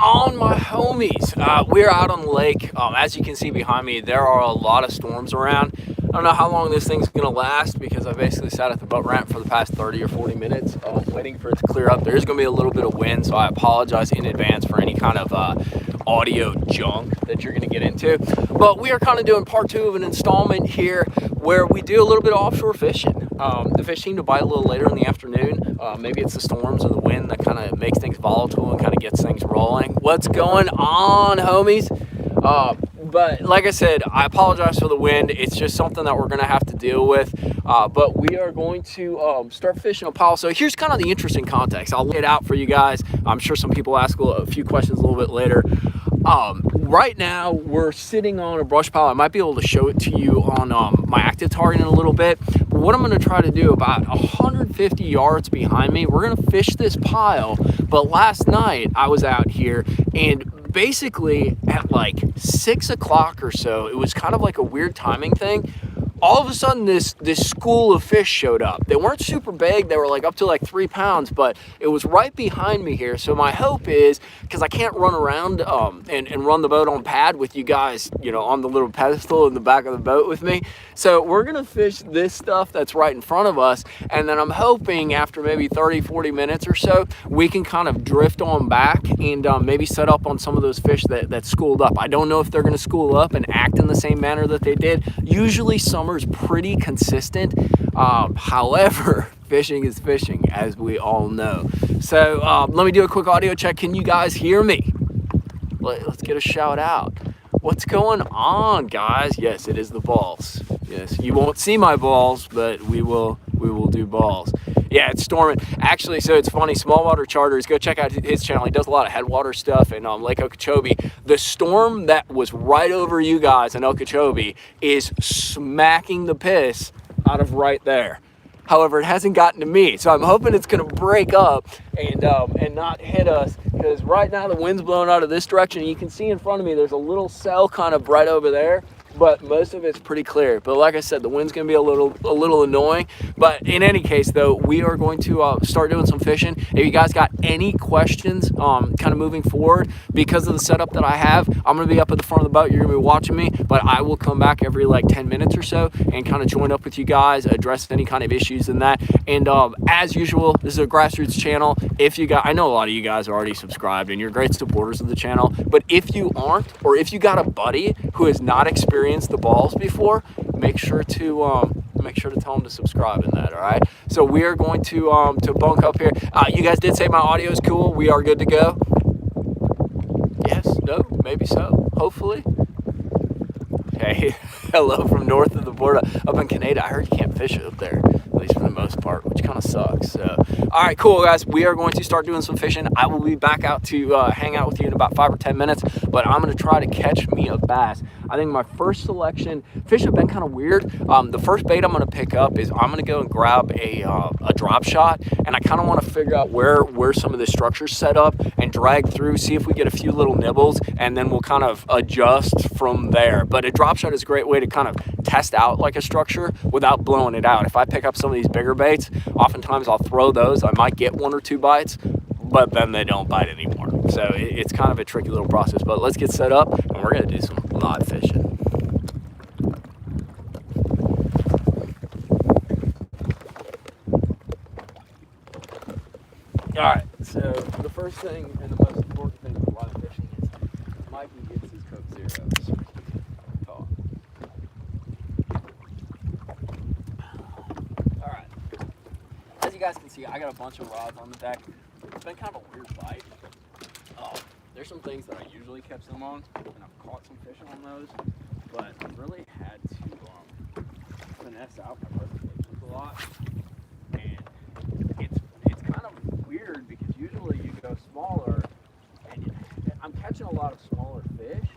on, my homies? We're out on the lake. As you can see behind me, there are a lot of storms around. I don't know how long this thing's gonna last because I basically sat at the boat ramp for the past 30 or 40 minutes waiting for it to clear up. There's gonna be a little bit of wind, so I apologize in advance for any kind of audio junk that you're gonna get into. But we are kind of doing part 2 of an installment here where we do a little bit of offshore fishing. The fish seem to bite a little later in the afternoon. Maybe it's the storms or the wind that kind of makes things volatile and kind of gets things rolling. What's going on, homies? But like I said, I apologize for the wind. It's just something that we're going to have to deal with. But we are going to start fishing a pile. So here's kind of the interesting context. I'll lay it out for you guys. I'm sure some people ask a few questions a little bit later. Right now, we're sitting on a brush pile. I might be able to show it to you on my active target in a little bit. But what I'm going to try to do, about 150 yards behind me, we're going to fish this pile. But last night, I was out here and basically at like 6 o'clock or so, it was kind of like a weird timing thing. All of a sudden, this school of fish showed up. They weren't super big. They were like up to like 3 pounds, but it was right behind me here. So my hope is, because I can't run around and run the boat on pad with you guys, you know, on the little pedestal in the back of the boat with me. So we're going to fish this stuff that's right in front of us. And then I'm hoping after maybe 30, 40 minutes or so, we can kind of drift on back and maybe set up on some of those fish that schooled up. I don't know if they're going to school up and act in the same manner that they did. Usually summer's pretty consistent. However, fishing is fishing, as we all know. So let me do a quick audio check. Can you guys hear me? Let's get a shout out. What's going on, guys? Yes, it is the balls. Yes, you won't see my balls, but we will do balls. Yeah, it's storming. Actually, so it's funny, Smallwater Charters, go check out his channel. He does a lot of headwater stuff in Lake Okeechobee. The storm that was right over you guys in Okeechobee is smacking the piss out of right there. However, it hasn't gotten to me, so I'm hoping it's going to break up and not hit us, because right now the wind's blowing out of this direction. You can see in front of me there's a little cell kind of right over there, but most of it's pretty clear. But like I said, the wind's gonna be a little annoying. But in any case, though, we are going to start doing some fishing. If you guys got any questions, kind of moving forward, because of the setup that I have, I'm gonna be up at the front of the boat. You're gonna be watching me, but I will come back every like 10 minutes or so and kind of join up with you guys, address any kind of issues in that. And as usual, this is a grassroots channel. If you got, I know a lot of you guys are already subscribed and you're great supporters of the channel, but if you aren't, or if you got a buddy who has not experienced the balls before, make sure to tell them to subscribe in that. All right, so we are going to bunk up here. You guys did say my audio is cool. We are good to go. Yes, no, maybe so, hopefully. Hey, hello from north of the border up in Canada. I heard you can't fish up there, at least for the most part, which kind of sucks. So all right, cool, guys, we are going to start doing some fishing. I will be back out to hang out with you in about 5 or 10 minutes, but I'm going to try to catch me a bass. I think my first selection, fish have been kind of weird. The first bait I'm going to pick up is I'm going to go and grab a drop shot, and I kind of want to figure out where some of the structure's set up and drag through, see if we get a few little nibbles, and then we'll kind of adjust from there. But a drop shot is a great way to kind of test out like a structure without blowing it out. If I pick up some of these bigger baits, oftentimes I'll throw those. I might get 1 or 2 bites, but then they don't bite anymore. So it's kind of a tricky little process. But let's get set up and we're going to do some live fishing. All right, so the first thing and the most important thing with live fishing is Mikey gets his Coke Zeros. Oh. All right, as you guys can see, I got a bunch of rods on the deck. It's been kind of a weird bite. There's some things that I usually catch them on, and I've caught some fish on those, but I've really had to finesse out my presentations a lot. And it's kind of weird because usually you go smaller, and I'm catching a lot of smaller fish,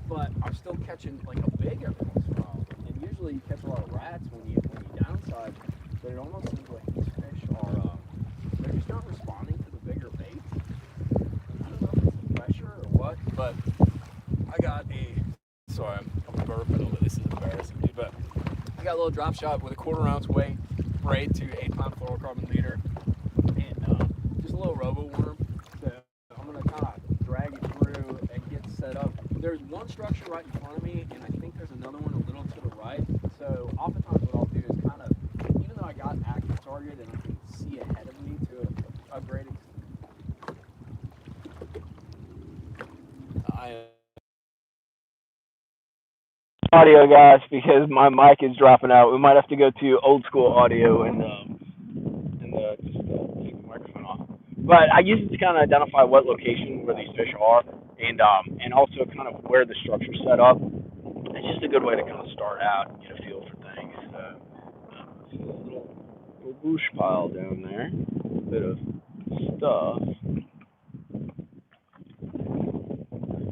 but I'm still catching like a big every once in a while. And usually you catch a lot of rats when you downside, but it almost seems like these fish are they're just not responding to the bigger baits. I don't know if it's the pressure or what, but I got sorry, I'm burping over this, is embarrassing me, but I got a little drop shot with a 1/4 ounce weight, braid to 8-pound fluorocarbon leader, and just a little robo worm. So I'm gonna kind of drag it there's one structure right in front of me, and I think there's another one a little to the right. So oftentimes what I'll do is kind of, even though I got active target and I can see ahead of me to a great extent, audio, guys, because my mic is dropping out. We might have to go to old school audio and just take the microphone off. But I use it to kind of identify what location where these fish are, and also kind of where the structure's set up. It's just a good way to kind of start out and get a feel for things. See a little bush pile down there, a bit of stuff.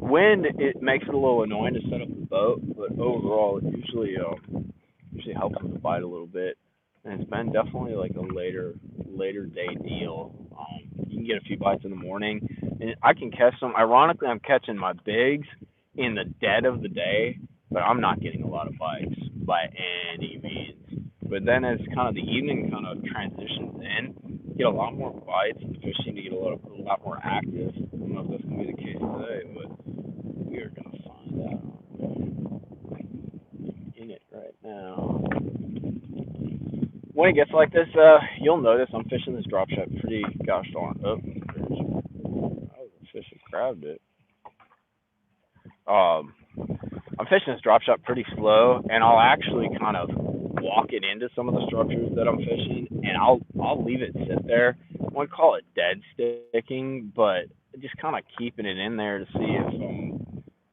Wind, it makes it a little annoying to set up the boat, but overall it usually helps with the bite a little bit. And it's been definitely like a later day deal. You can get a few bites in the morning, and I can catch them. Ironically, I'm catching my bigs in the dead of the day, but I'm not getting a lot of bites by any means. But then as kind of the evening kind of transitions in, you get a lot more bites, and the fish seem to get a lot more active. I don't know if that's going to be the case today, but we are going to find out. I'm in it right now. When it gets like this, you'll notice I'm fishing this drop shot pretty gosh darn. Oh, the fish has grabbed it. I'm fishing this drop shot pretty slow, and I'll actually kind of walk it into some of the structures that I'm fishing, and I'll leave it sit there. I wouldn't call it dead sticking, but just kind of keeping it in there to see if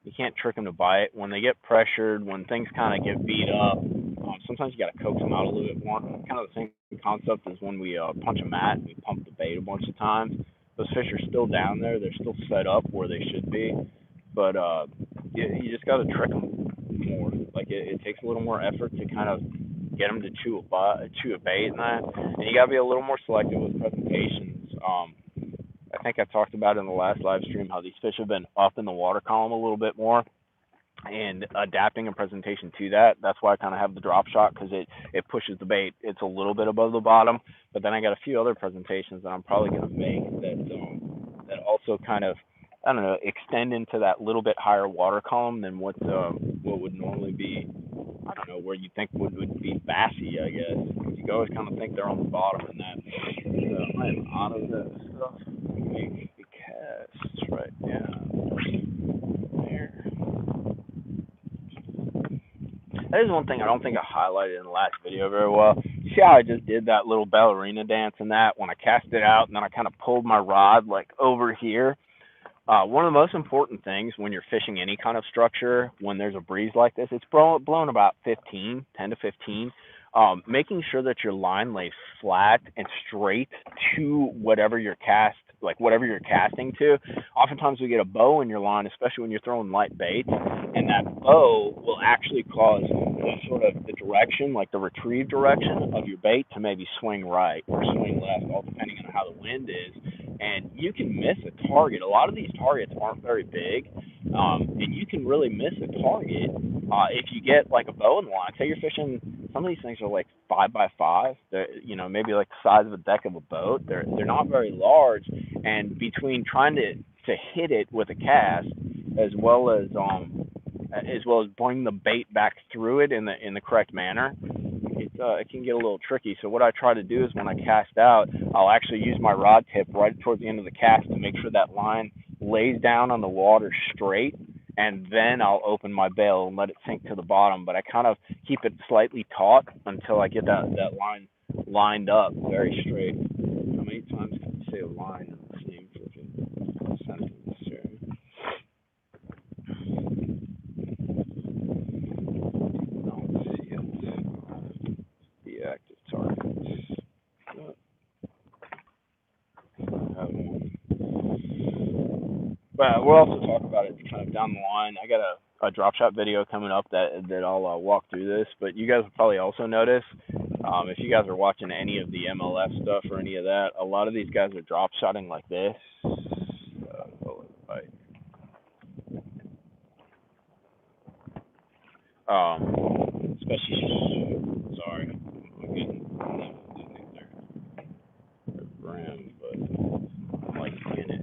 you can't trick them to bite. When they get pressured, when things kind of get beat up, sometimes you got to coax them out a little bit more. Kind of the same concept as when we punch a mat and we pump the bait a bunch of times. Those fish are still down there. They're still set up where they should be. But you just got to trick them more. Like it takes a little more effort to kind of get them to chew a bait and that. And you got to be a little more selective with presentations. I think I talked about in the last live stream how these fish have been up in the water column a little bit more, and adapting a presentation to that. That's why I kind of have the drop shot, because it pushes the bait. It's a little bit above the bottom, but then I got a few other presentations that I'm probably going to make that also kind of, I don't know, extend into that little bit higher water column than what would normally be, I don't know, where you think would be bassy, I guess. You always kind of think they're on the bottom in that. So I am out of that stuff. Make the cast right now. There. That is one thing I don't think I highlighted in the last video very well. You see how I just did that little ballerina dance and that when I cast it out, and then I kind of pulled my rod like over here. One of the most important things when you're fishing any kind of structure, when there's a breeze like this, it's blown about 10 to 15. Making sure that your line lays flat and straight to whatever you're casting to. Oftentimes we get a bow in your line, especially when you're throwing light baits, and that bow will actually cause sort of the direction, like the retrieve direction of your bait, to maybe swing right or swing left, all depending on how the wind is. And you can miss a target. A lot of these targets aren't very big, and you can really miss a target if you get like a bow in the line. Say you're fishing, some of these things are like 5x5. They're, maybe like the size of a deck of a boat. They're not very large, and between trying to hit it with a cast as well as bring the bait back through it in the correct manner, it can get a little tricky. So what I try to do is when I cast out, I'll actually use my rod tip right towards the end of the cast to make sure that line lays down on the water straight, and then I'll open my bail and let it sink to the bottom. But I kind of keep it slightly taut until I get that line lined up very straight. How many times can you say a line in the same freaking sentence here? The active targets. But we'll also talk about it kind of down the line. I got a drop shot video coming up that I'll walk through this. But you guys will probably also notice, if you guys are watching any of the MLF stuff or any of that, a lot of these guys are drop shotting like this. Especially, sorry, I'm getting brim, but I'm like in it.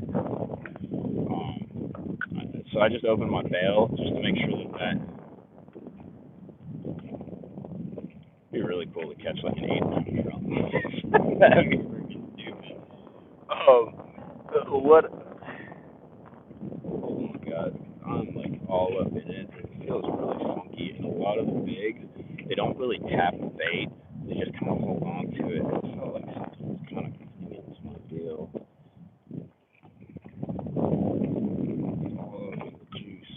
So I just opened my bail just to make sure that it'd be really cool to catch like an 8-pound trout. That'd be freaking stupid. What? Oh my god, I'm like all up in it. It feels really funky, and a lot of the bigs, they don't really tap the bait. They just kind of hold on to it. It felt like something was kind of coming into my deal. Oh, the juice.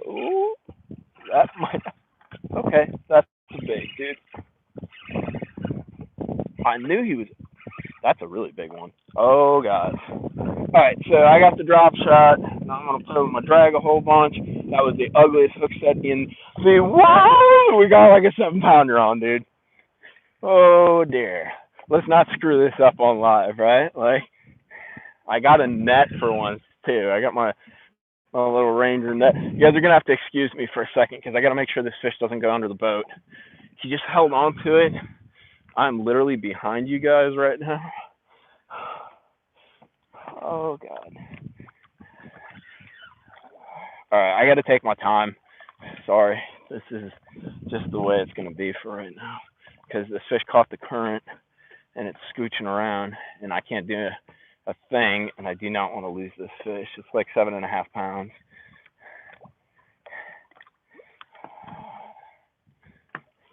Oh, that might. Okay, that's a big dude. I knew he was. That's a really big one. Oh god. Alright, so I got the drop shot. Now I'm gonna play with my drag a whole bunch. That was the ugliest hook set in the world. We got like a 7-pounder on, dude. Oh dear. Let's not screw this up on live, right? Like, I got a net for once too. I got my little Ranger net. You guys are gonna have to excuse me for a second because I gotta make sure this fish doesn't go under the boat. He just held on to it. I'm literally behind you guys right now. Oh god. Alright, I gotta take my time. Sorry. This is just the way it's gonna be for right now. Because this fish caught the current and it's scooching around and I can't do a thing and I do not want to lose this fish. It's like 7.5 pounds.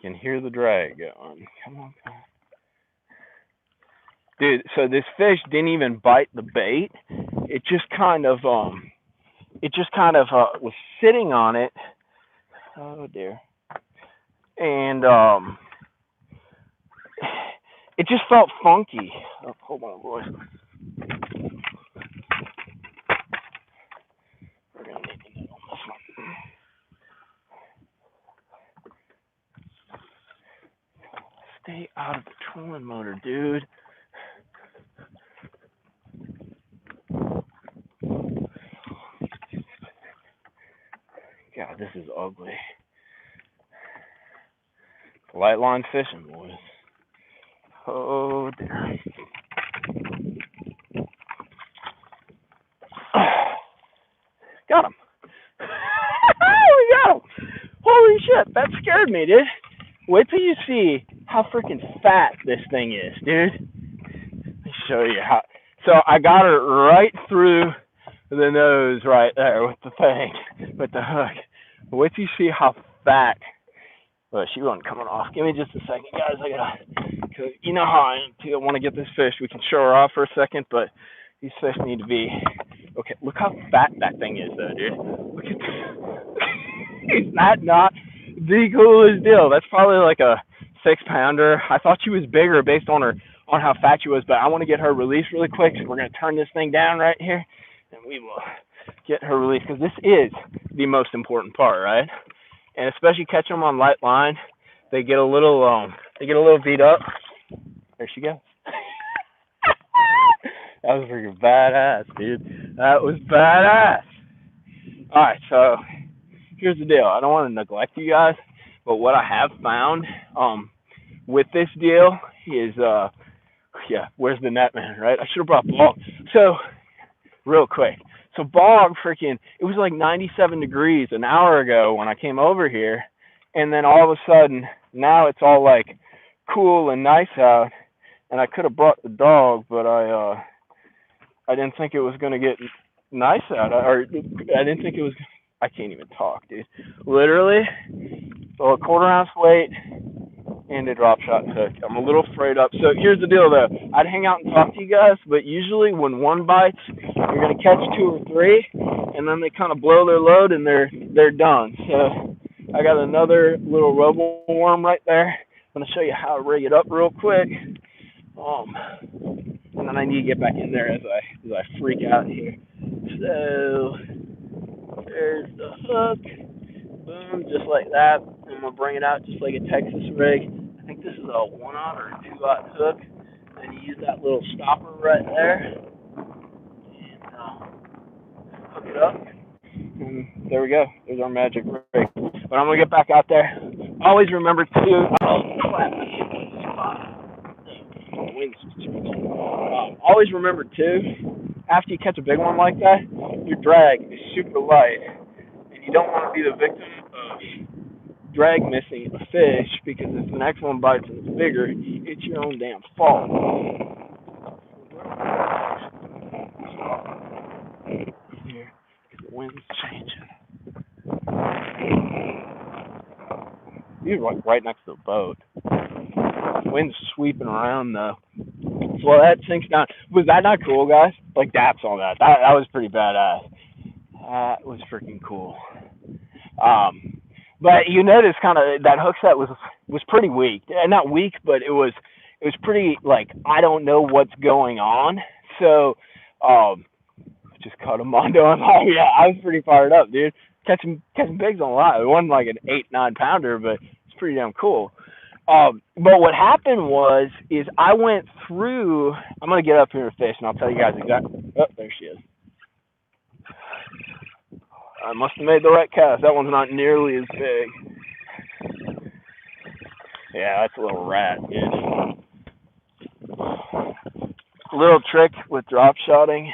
You can hear the drag going. Come on. Dude, so this fish didn't even bite the bait. It just kind of was sitting on it. Oh dear. And it just felt funky. Oh, hold on, boys. We're gonna need to know on this one. Stay out of the trolling motor, dude. God, this is ugly. Light line fishing, boys. Oh dear. Got him. We got him. Holy shit, that scared me, dude. Wait till you see how freaking fat this thing is, dude. Let me show you how. So I got her right through the nose right there with the thing, with the hook. Wait till you see how fat. Well, she wasn't coming off. Give me just a second, guys. Cause you know how I am too. I want to get this fish. We can show her off for a second, but these fish need to be. Okay, look how fat that thing is, though, dude. Look at is that not the coolest deal? That's probably like a 6-pounder. I thought she was bigger based on how fat she was, but I want to get her released really quick. So we're gonna turn this thing down right here, and we will get her released because this is the most important part, right? And especially catch them on light line, they get a little beat up. There she goes. That was freaking badass, dude. That was badass. All right, so here's the deal. I don't want to neglect you guys, but what I have found with this deal is where's the net man, right? I should have brought Bog. So real quick. So Bog freaking, it was like 97 degrees an hour ago when I came over here, and then all of a sudden now it's all like cool and nice out, and I could have brought the dog, but I didn't think it was gonna get nice out, or I didn't think it was. I can't even talk, dude. Literally, so a 1/4 ounce weight and a drop shot hook. I'm a little frayed up. So here's the deal, though. I'd hang out and talk to you guys, but usually when one bites, you're gonna catch 2 or 3, and then they kind of blow their load and they're done. So I got another little robo worm right there. I'm gonna show you how to rig it up real quick. And then I need to get back in there as I freak out here. So there's the hook. Boom, just like that. I'm gonna bring it out just like a Texas rig. I think this is a 1/0 or a 2/0 hook. And you use that little stopper right there. And hook it up. And there we go. There's our magic rig. But I'm gonna get back out there. Always remember to always remember too after you catch a big one like that, your drag is super light, and you don't want to be the victim of drag missing a fish, because if the next one bites and it's bigger, it's your own damn fault. Here, the wind's changing. You're like right next to the boat. Wind's sweeping around though. So that sinks down. Was that not cool, guys? Like daps on that. That was pretty badass. That was freaking cool. But you notice kind of that hook set was pretty weak. Not weak, but it was pretty like I don't know what's going on. So just cut them onto him. Oh yeah, I was pretty fired up, dude. Catching bigs on a lot. It wasn't like an 8-9 pounder, but it's pretty damn cool. But what happened is I went through. I'm gonna get up here and fish, and I'll tell you guys exactly. Oh, there she is. I must have made the right cast. That one's not nearly as big. Yeah, that's a little rat, dude. Little trick with drop shotting.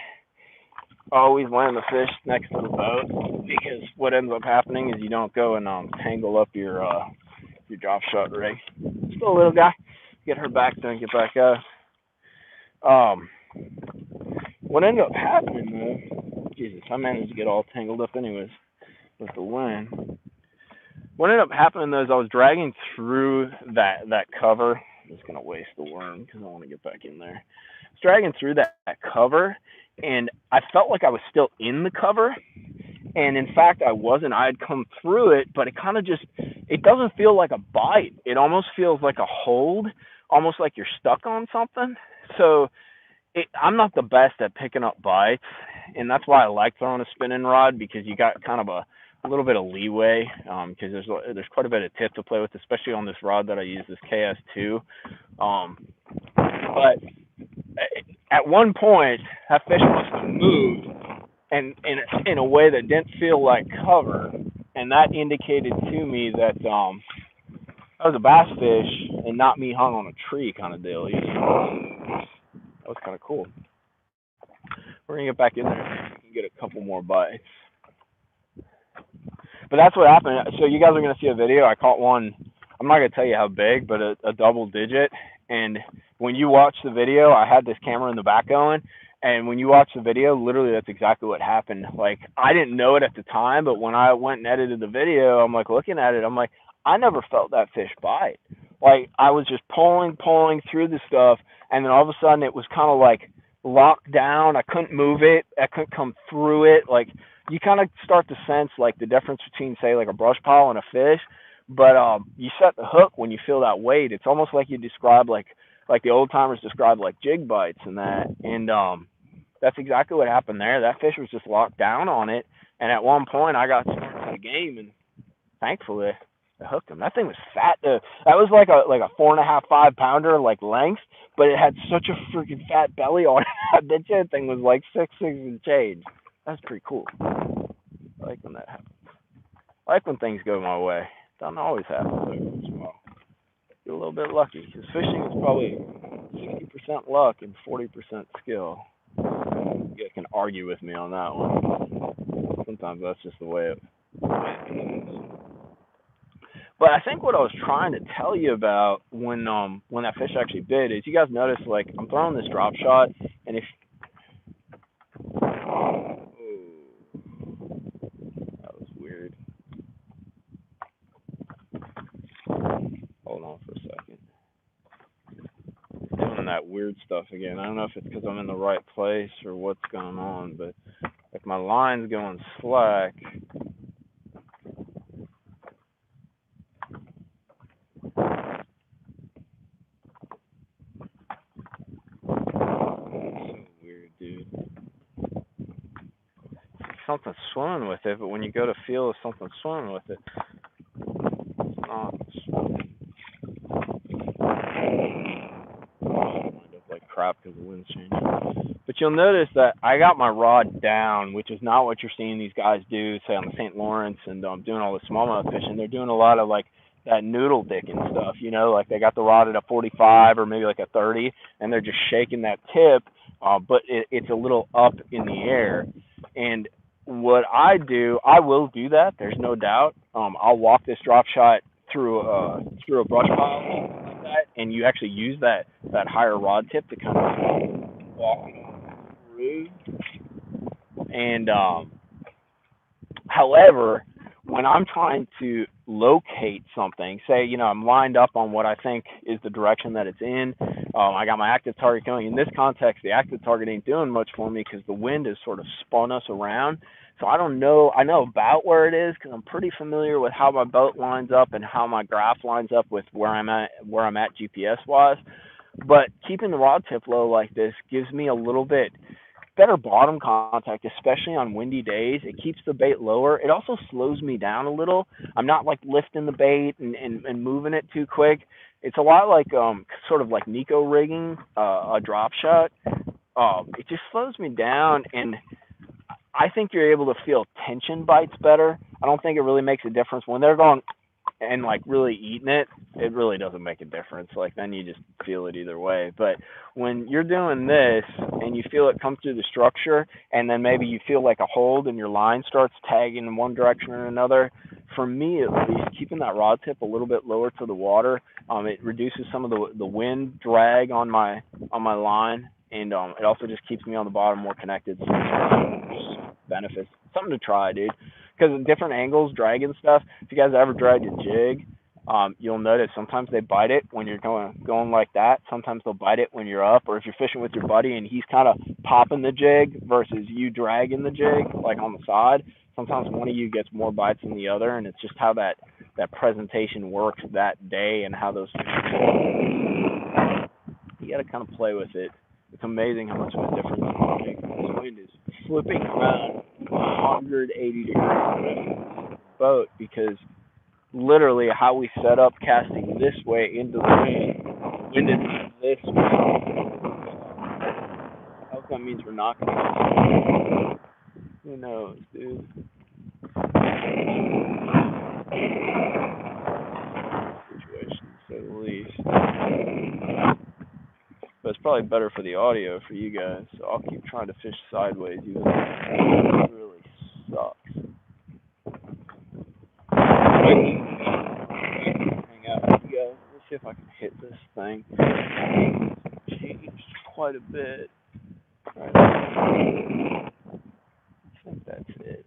Always land the fish next to the boat, because what ends up happening is you don't go and tangle up your drop shot rig. Still a little guy. Get her back there and get back out. What ended up happening though, Jesus, I managed to get all tangled up anyways with the wind. What ended up happening though is I was dragging through that cover. I'm just gonna waste the worm because I want to get back in there. I was dragging through that cover, and I felt like I was still in the cover, and in fact I wasn't. I had come through it, but it kind of just, it doesn't feel like a bite. It almost feels like a hold, almost like you're stuck on something. So I'm not the best at picking up bites, and that's why I like throwing a spinning rod, because you got kind of a little bit of leeway, because there's quite a bit of tip to play with, especially on this rod that I use, this KS2. But at one point, that fish must have moved, and in a way that didn't feel like cover, and that indicated to me that that was a bass fish and not me hung on a tree kind of deal. You know? That was kind of cool. We're gonna get back in there and get a couple more bites. But that's what happened. So you guys are gonna see a video. I caught one. I'm not gonna tell you how big, but a double digit. And when you watch the video, I had this camera in the back going, and when you watch the video, literally that's exactly what happened. Like I didn't know it at the time, but when I went and edited the video, I'm like looking at it. I'm like, I never felt that fish bite. Like I was just pulling through the stuff, and then all of a sudden it was kind of like locked down. I couldn't move it. I couldn't come through it. Like you kind of start to sense like the difference between say like a brush pile and a fish. But you set the hook when you feel that weight. It's almost like you describe like the old timers describe like jig bites and that. And that's exactly what happened there. That fish was just locked down on it. And at one point I got started to the game, and thankfully I hooked him. That thing was fat. That was like a 4.5, 5 pounder like length, but it had such a freaking fat belly on it. That thing was like 6 and change. That's pretty cool. I like when that happens. I like when things go my way. Doesn't always happen every once in a while. Get a little bit lucky, because fishing is probably 60% luck and 40% skill. You guys can argue with me on that one. Sometimes that's just the way it goes. But I think what I was trying to tell you about when that fish actually bit is, you guys notice like I'm throwing this drop shot, and if that was weird. Hold on for a second. Doing that weird stuff again. I don't know if it's because I'm in the right place or what's going on, but like my line's going slack. Weird, dude. Something's swimming with it, but when you go to feel if something's swimming with it, it's not swimming. Wind up like crap because the wind's changing. But you'll notice that I got my rod down, which is not what you're seeing these guys do, say on the St. Lawrence and doing all the smallmouth fishing. They're doing a lot of like that noodle dicking stuff, you know, like they got the rod at a 45 or maybe like a 30, and they're just shaking that tip but it's a little up in the air. And what I do, I will do that. There's no doubt. I'll walk this drop shot through a brush pile like that, and you actually use that higher rod tip to kind of walk through. And however, when I'm trying to locate something, say, I'm lined up on what I think is the direction that it's in, I got my active target going. In this context, the active target ain't doing much for me because the wind has sort of spun us around. So I don't know. I know about where it is because I'm pretty familiar with how my boat lines up and how my graph lines up with where I'm at GPS wise. But keeping the rod tip low like this gives me a little bit better bottom contact, especially on windy days. It keeps the bait lower. It also slows me down a little. I'm not like lifting the bait and moving it too quick. It's a lot like sort of like Nico rigging a drop shot. It just slows me down, and I think you're able to feel tension bites better. I don't think it really makes a difference when they're going and like really eating it. It really doesn't make a difference. Like then you just feel it either way. But when you're doing this and you feel it come through the structure, and then maybe you feel like a hold and your line starts tagging in one direction or another, for me at least, keeping that rod tip a little bit lower to the water, it reduces some of the wind drag on my line, and it also just keeps me on the bottom more connected. So benefits. Something to try, dude. Because different angles, dragging stuff. If you guys ever dragged a jig, you'll notice sometimes they bite it when you're going like that. Sometimes they'll bite it when you're up, or if you're fishing with your buddy and he's kind of popping the jig versus you dragging the jig like on the side. Sometimes one of you gets more bites than the other, and it's just how that presentation works that day and how those. You got to kind of play with it. It's amazing how much of a difference it makes. This wind is flipping around 180 degrees in the boat because literally how we set up casting this way into the wind is this way. I hope that means we're not going to. Who knows, dude? Situation, to say the least. But it's probably better for the audio for you guys, so I'll keep trying to fish sideways even though it really sucks. Hang out with you guys. Let's see if I can hit this thing. It's changed quite a bit. Right. I think that's it.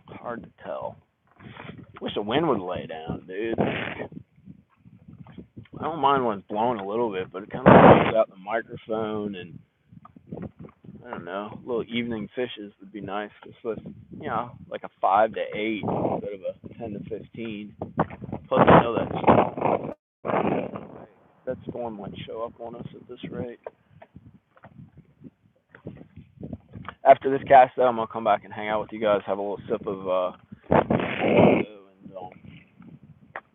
Hard to tell. Wish the wind would lay down, dude. I don't mind when it's blowing a little bit, but it kind of blows out the microphone, and I don't know, little evening fishes would be nice. Just with, like a 5 to 8 instead of a 10 to 15. Plus, I know that storm might show up on us at this rate. After this cast, though, I'm gonna come back and hang out with you guys, have a little sip of and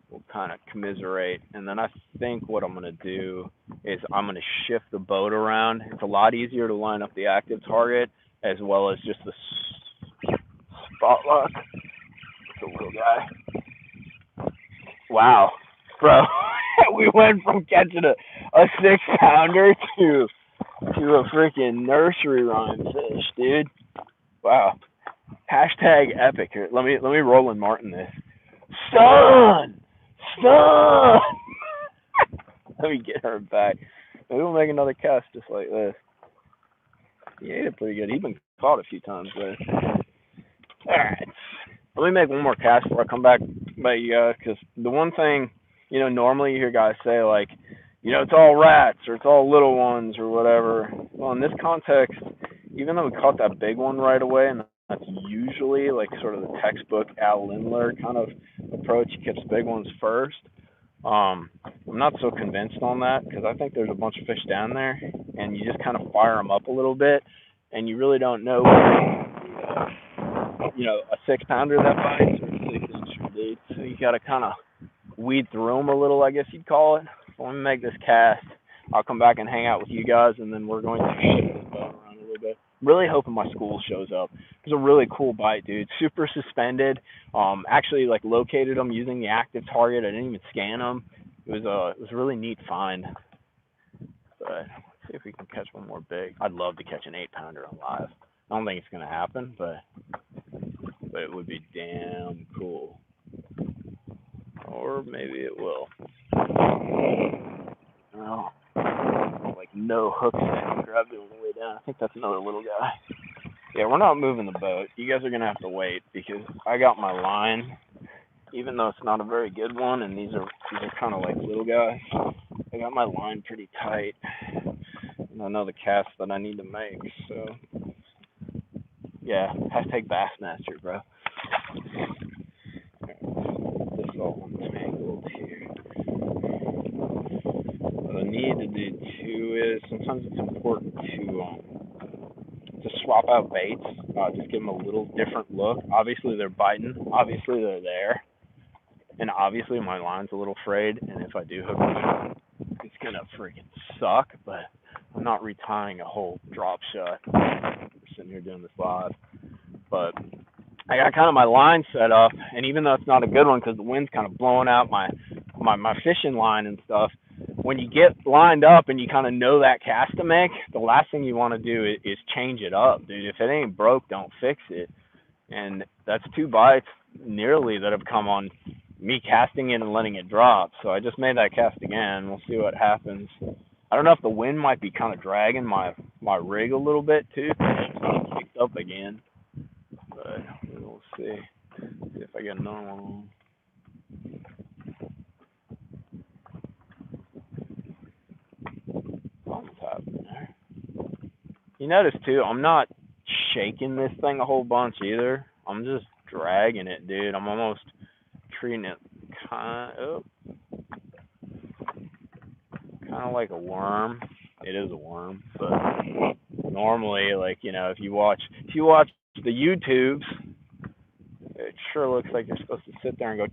we'll kind of commiserate. And then I think what I'm gonna do is I'm gonna shift the boat around. It's a lot easier to line up the active target as well as just the spot lock. It's a little guy. Wow, bro, we went from catching a 6-pounder to a freaking nursery rhyme fish, dude. Wow. Hashtag epic. Here, let me Roland Martin this. Son! Let me get her back. Maybe we'll make another cast just like this. He ate it pretty good. He's been caught a few times there. Alright. Let me make one more cast before I come back by you guys, because the one thing, normally you hear guys say, like, it's all rats or it's all little ones or whatever. Well, in this context, even though we caught that big one right away, and that's usually like sort of the textbook Al Lindler kind of approach, he keeps big ones first. I'm not so convinced on that because I think there's a bunch of fish down there, and you just kind of fire them up a little bit, and you really don't know, a 6-pounder that bites or a 6-inch, dude. So you got to kind of weed through them a little, I guess you'd call it. So let me make this cast. I'll come back and hang out with you guys, and then we're going to shift this boat around a little bit. Really hoping my school shows up. It's a really cool bite, dude. Super suspended. Actually, like located them using the active target. I didn't even scan them. It was a really neat find. But let's see if we can catch one more big. I'd love to catch an 8-pounder alive. I don't think it's gonna happen, but it would be damn cool. Or maybe it will. Oh, like no hook set. Grabbed it on the way down. I think that's another little guy. Yeah, we're not moving the boat. You guys are gonna have to wait because I got my line, even though it's not a very good one, and these are kind of like little guys. I got my line pretty tight, and I know the cast that I need to make. So yeah, hashtag Bassmaster, bro. This all untangled here. What I need to do too is sometimes it's important to swap out baits. Just give them a little different look. Obviously they're biting. Obviously they're there. And obviously my line's a little frayed. And if I do hook them, it's gonna freaking suck. But I'm not retying a whole drop shot. We're sitting here doing this live. But I got kind of my line set up, and even though it's not a good one because the wind's kind of blowing out my fishing line and stuff, when you get lined up and you kind of know that cast to make, the last thing you want to do is change it up, dude. If it ain't broke, don't fix it. And that's 2 bites nearly that have come on me casting it and letting it drop. So I just made that cast again. We'll see what happens. I don't know if the wind might be kind of dragging my rig a little bit too. It's picked up again. But we'll see. See if I get another one. Something's happening there. You notice too, I'm not shaking this thing a whole bunch either. I'm just dragging it, dude. I'm almost treating it kind of like a worm. It is a worm, but normally, like, you know, if you watch the YouTubes, it sure looks like you're supposed to sit there and go,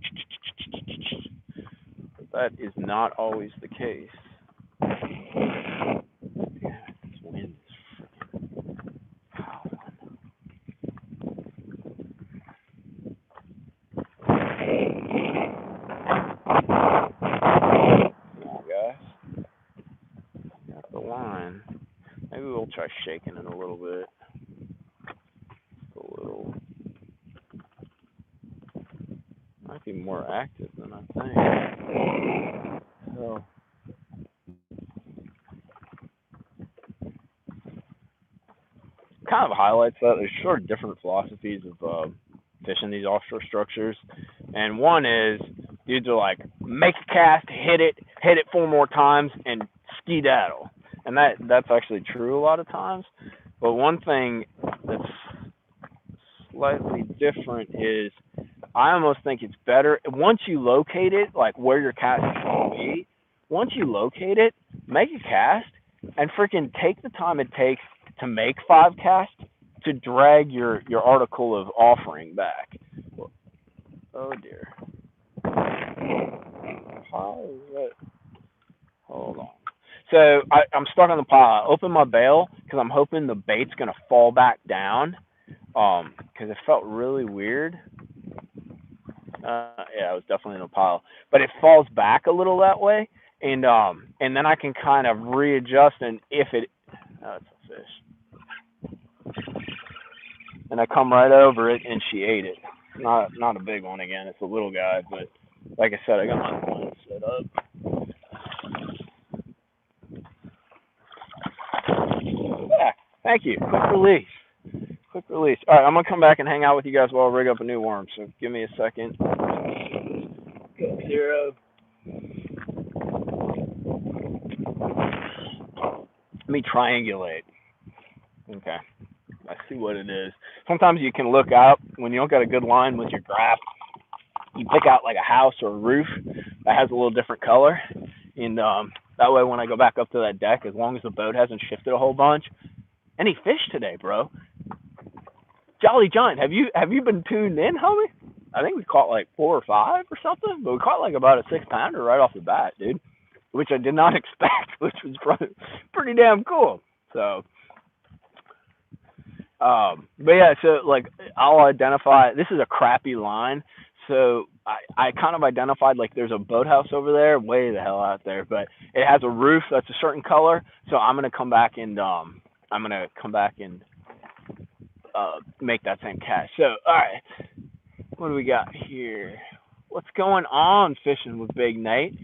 but that is not always the case. This wind is freaking howling. Come on, guys. Got the line. Maybe we'll try shaking it a little bit. Might be more active than I think. So kind of highlights that there's sort of different philosophies of fishing these offshore structures. And one is dudes are like, make a cast, hit it 4 more times, and skedaddle. And that's actually true a lot of times. But one thing that's slightly different is I almost think it's better once you locate it, like where your cast is going to be. Once you locate it, make a cast and freaking take the time it takes to make 5 casts to drag your article of offering back. Oh dear. How is it? Hold on. So I'm stuck on the pile. I open my bail because I'm hoping the bait's gonna fall back down. Because it felt really weird. Yeah, it was definitely in a pile, but it falls back a little that way, and then I can kind of readjust. And if it, oh, it's a fish, and I come right over it, and she ate it. Not a big one again. It's a little guy, but like I said, I got my line set up. Yeah, thank you. Quick release. All right, I'm going to come back and hang out with you guys while I rig up a new worm, so give me a second. Go 0. Let me triangulate. Okay, I see what it is. Sometimes you can look out when you don't got a good line with your graph. You pick out like a house or a roof that has a little different color, and that way when I go back up to that deck, as long as the boat hasn't shifted a whole bunch. Any fish today, bro? Jolly Giant, have you been tuned in, homie? I think we caught like 4 or 5 or something, but we caught like about a 6-pounder right off the bat, dude, which I did not expect, which was pretty damn cool. So, but yeah, so like I'll identify. This is a crappy line, so I kind of identified like there's a boathouse over there, way the hell out there, but it has a roof that's a certain color. So I'm gonna come back and make that same catch. So all right, what do we got here? What's going on fishing with Big Nate?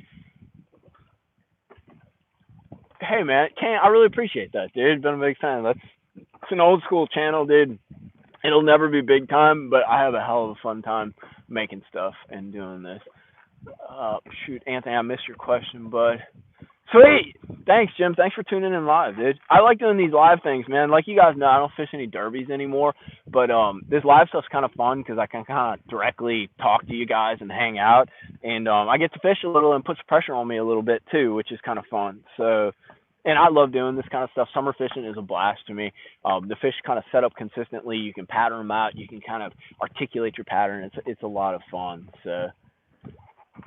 Hey man, Ken, I really appreciate that, dude. Been a big fan. It's an old school channel, dude. It'll never be big time, but I have a hell of a fun time making stuff and doing this. Shoot, Anthony, I missed your question, bud. Sweet. Thanks, Jim. Thanks for tuning in live, dude. I like doing these live things, man. Like you guys know, I don't fish any derbies anymore, but this live stuff's kind of fun because I can kind of directly talk to you guys and hang out, and I get to fish a little and puts pressure on me a little bit too, which is kind of fun. So, and I love doing this kind of stuff. Summer fishing is a blast to me. The fish kind of set up consistently. You can pattern them out. You can kind of articulate your pattern. It's a lot of fun. So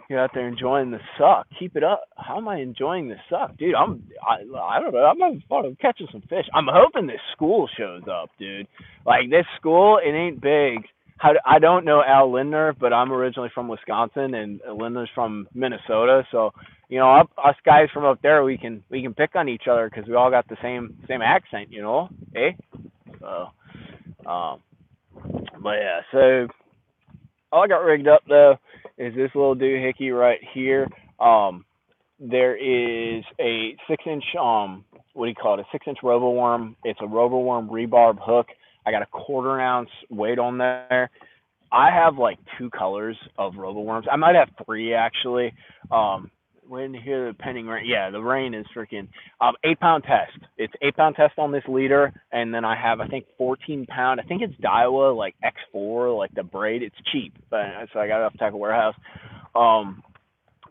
you're out there enjoying the suck. Keep it up. How am I enjoying the suck, dude? I don't know. I'm having fun. I'm catching some fish. I'm hoping this school shows up, dude. Like this school, it ain't big. I don't know Al Lindner, but I'm originally from Wisconsin, and Lindner's from Minnesota. So you know, us guys from up there, we can pick on each other because we all got the same accent, you know, eh? So, but yeah. So all I got rigged up though is this little doohickey right here. There is a 6-inch what do you call it? A 6-inch roboworm. It's a roboworm rebarb hook. I got a 1/4 ounce weight on there. I have like 2 colors of roboworms. I might have 3 actually. Waiting to hear the pending rain. Yeah, the rain is freaking 8-pound test. It's 8-pound test on this leader, and then I have I think 14-pound. I think it's Daiwa like X4, like the braid. It's cheap, but so I got it off Tackle Warehouse.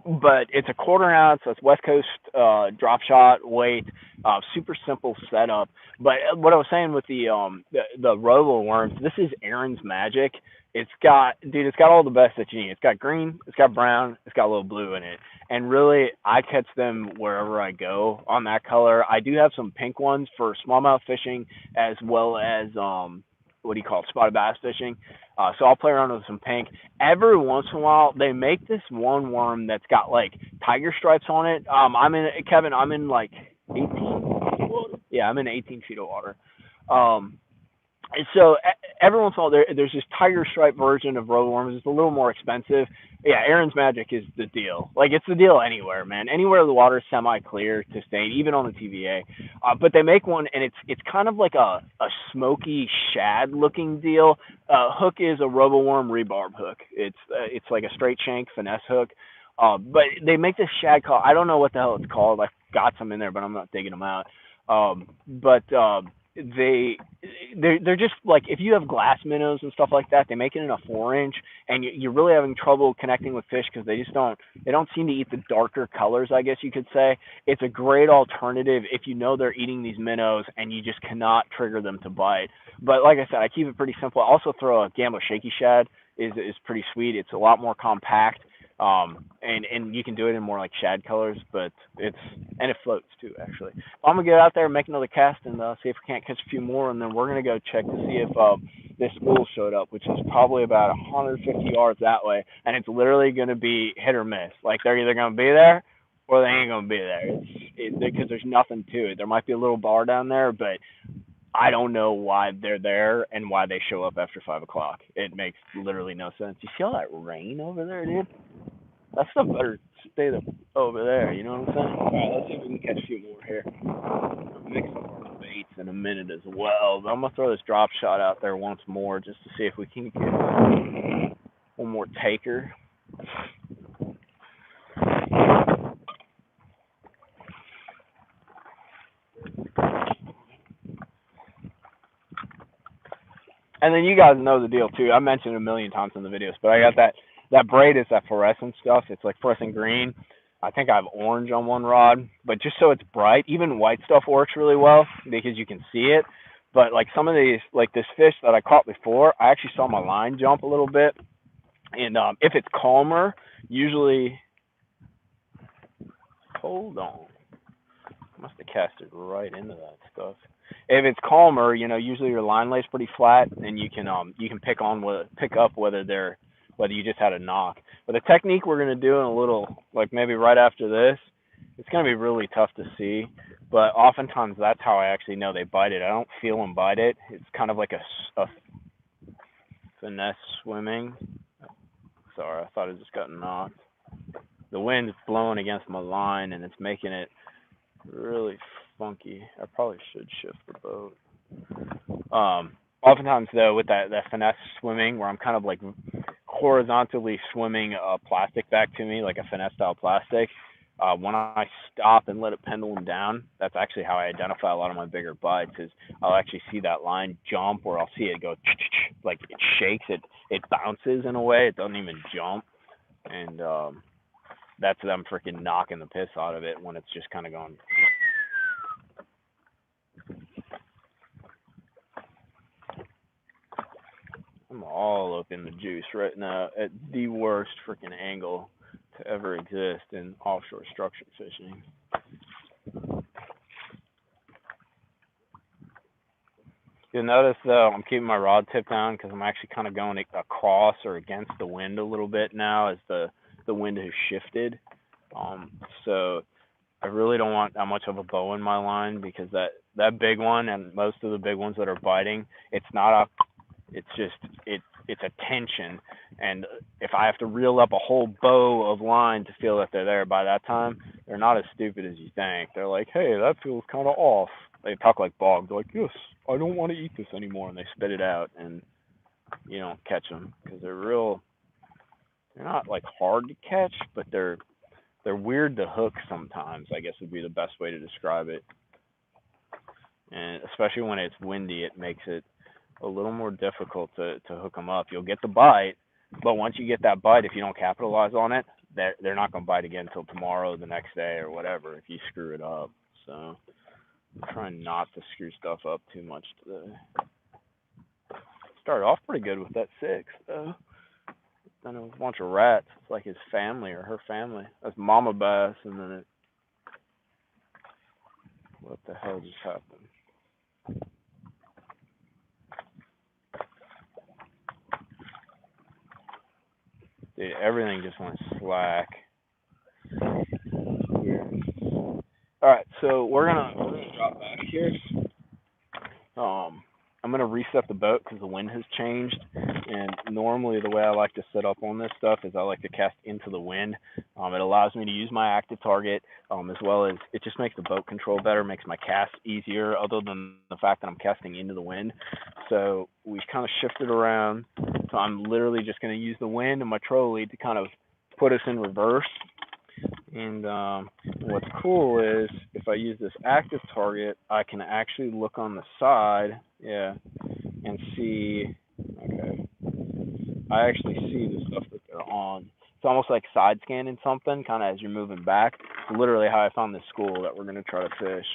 But it's a 1/4 ounce. So it's West Coast drop shot weight. Super simple setup. But what I was saying with the robo worms, this is Aaron's Magic. It's got all the best that you need. It's got green, it's got brown, it's got a little blue in it. And really, I catch them wherever I go on that color. I do have some pink ones for smallmouth fishing as well as what do you call it, spotted bass fishing. So I'll play around with some pink. Every once in a while, they make this one worm that's got like tiger stripes on it. I'm in like 18 feet of water. Yeah, I'm in 18 feet of water. And so every once in a while, there's this tiger stripe version of roboworms. It's a little more expensive. Yeah, Aaron's Magic is the deal. Like, it's the deal anywhere, man. Anywhere the water's semi-clear to stain, even on the TVA. But they make one, and it's kind of like a smoky shad-looking deal. Hook is a roboworm rebarb hook. It's like a straight shank finesse hook. But they make this shad call. I don't know what the hell it's called. I've got some in there, but I'm not digging them out. They're just like, if you have glass minnows and stuff like that, they make it in a 4-inch, and you're really having trouble connecting with fish because they don't seem to eat the darker colors, I guess you could say. It's a great alternative if you know they're eating these minnows and you just cannot trigger them to bite. But like I said, I keep it pretty simple. I also throw a Gambo Shaky Shad is pretty sweet. It's a lot more compact. And you can do it in more like shad colors, but it floats too, actually. I'm gonna get out there and make another cast and see if we can't catch a few more, and then we're gonna go check to see if this school showed up, which is probably about 150 yards that way, and it's literally gonna be hit or miss. Like, they're either gonna be there or they ain't gonna be there. It's because there's nothing to it. There might be a little bar down there, but I don't know why they're there and why they show up after 5 o'clock. It makes literally no sense. You see all that rain over there, dude? That stuff better stay over there, you know what I'm saying? All right, let's see if we can catch a few more here. I'll mix some more baits in a minute as well. But I'm going to throw this drop shot out there once more just to see if we can get one more taker. And then you guys know the deal too. I mentioned it a million times in the videos, but I got that braid is that fluorescent stuff. It's like fluorescent green. I think I have orange on one rod, but just so it's bright. Even white stuff works really well because you can see it. But like some of these, like this fish that I caught before, I actually saw my line jump a little bit. And if it's calmer, usually, hold on, I must have casted right into that stuff. If it's calmer, you know, usually your line lays pretty flat, and you can pick up whether they're whether you just had a knock. But the technique we're going to do in a little, like maybe right after this, it's going to be really tough to see. But oftentimes that's how I actually know they bite it. I don't feel them bite it. It's kind of like a finesse swimming. Sorry, I thought it just got knocked. The wind's blowing against my line and it's making it really funky. I probably should shift the boat. Oftentimes though, with that finesse swimming, where I'm kind of like horizontally swimming a plastic back to me, like a finesse style plastic, when I stop and let it pendulum down, that's actually how I identify a lot of my bigger bites. Is I'll actually see that line jump, or I'll see it go like it shakes, it bounces in a way. It doesn't even jump, and that's them freaking knocking the piss out of it when it's just kind of going. I'm all up in the juice right now at the worst freaking angle to ever exist in offshore structure fishing. You'll notice though, I'm keeping my rod tip down because I'm actually kind of going across or against the wind a little bit now as the wind has shifted. So I really don't want that much of a bow in my line because that big one and most of the big ones that are biting, it's a tension, and if I have to reel up a whole bow of line to feel that they're there by that time, they're not as stupid as you think. They're like, hey, that feels kind of off. They talk like bogs. They're like, yes, I don't want to eat this anymore, and they spit it out, and you don't catch them because they're not like hard to catch, but they're weird to hook sometimes, I guess would be the best way to describe it. And especially when it's windy, it makes it a little more difficult to hook them up. You'll get the bite, but once you get that bite, if you don't capitalize on it, they're not going to bite again until tomorrow, the next day, or whatever, if you screw it up. So I'm trying not to screw stuff up too much today. Started off pretty good with that 6, though. Then it was a bunch of rats. It's like his family or her family. That's mama bass, and then what the hell just happened? Dude, everything just went slack. Weird. All right, so we're gonna drop back here. I'm gonna reset the boat because the wind has changed, and normally the way I like to set up on this stuff is I like to cast into the wind. It allows me to use my active target, as well as it just makes the boat control better, makes my cast easier, other than the fact that I'm casting into the wind. So we've kind of shifted around. So I'm literally just gonna use the wind and my trolley to kind of put us in reverse. And what's cool is if I use this active target, I can actually look on the side, and see, okay, I actually see the stuff that they're on. It's almost like side scanning something, kind of as you're moving back. It's literally how I found this school that we're going to try to fish.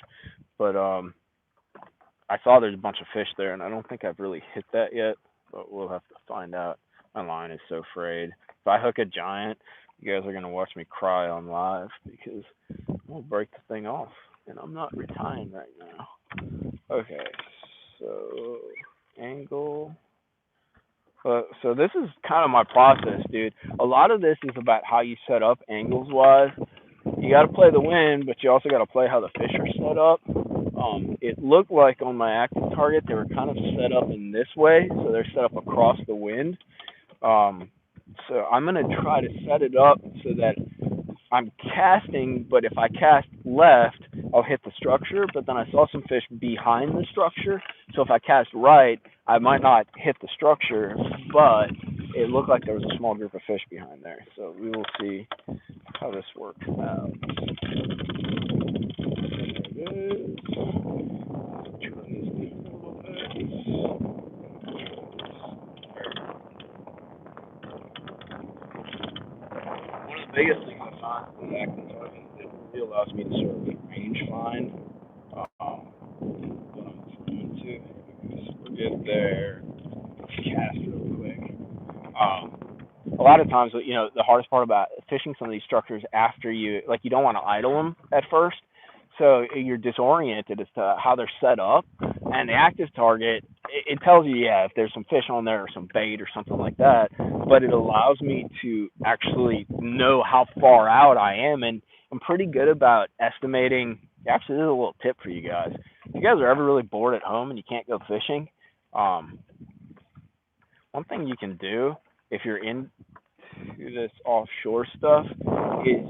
But I saw there's a bunch of fish there, and I don't think I've really hit that yet, but we'll have to find out. My line is so frayed. If I hook a giant, you guys are going to watch me cry on live because I'll break the thing off, and I'm not retying right now. Okay, so angle. So this is kind of my process, dude. A lot of this is about how you set up angles-wise. You got to play the wind, but you also got to play how the fish are set up. It looked like on my active target they were kind of set up in this way, so they're set up across the wind. So I'm going to try to set it up so that I'm casting, but if I cast left, I'll hit the structure, but then I saw some fish behind the structure, so if I cast right, I might not hit the structure, but it looked like there was a small group of fish behind there, so we will see how this works out. One of the biggest things I find with the active target is it really allows me to sort of range find what I'm trying to. We're good there. Cast real quick. A lot of times, the hardest part about fishing some of these structures after you don't want to idle them at first. So you're disoriented as to how they're set up. And the active target, it tells you, if there's some fish on there or some bait or something like that. but it allows me to actually know how far out I am, and I'm pretty good about estimating. Actually, this is a little tip for you guys. If you guys are ever really bored at home and you can't go fishing, um, one thing you can do if you're into this offshore stuff is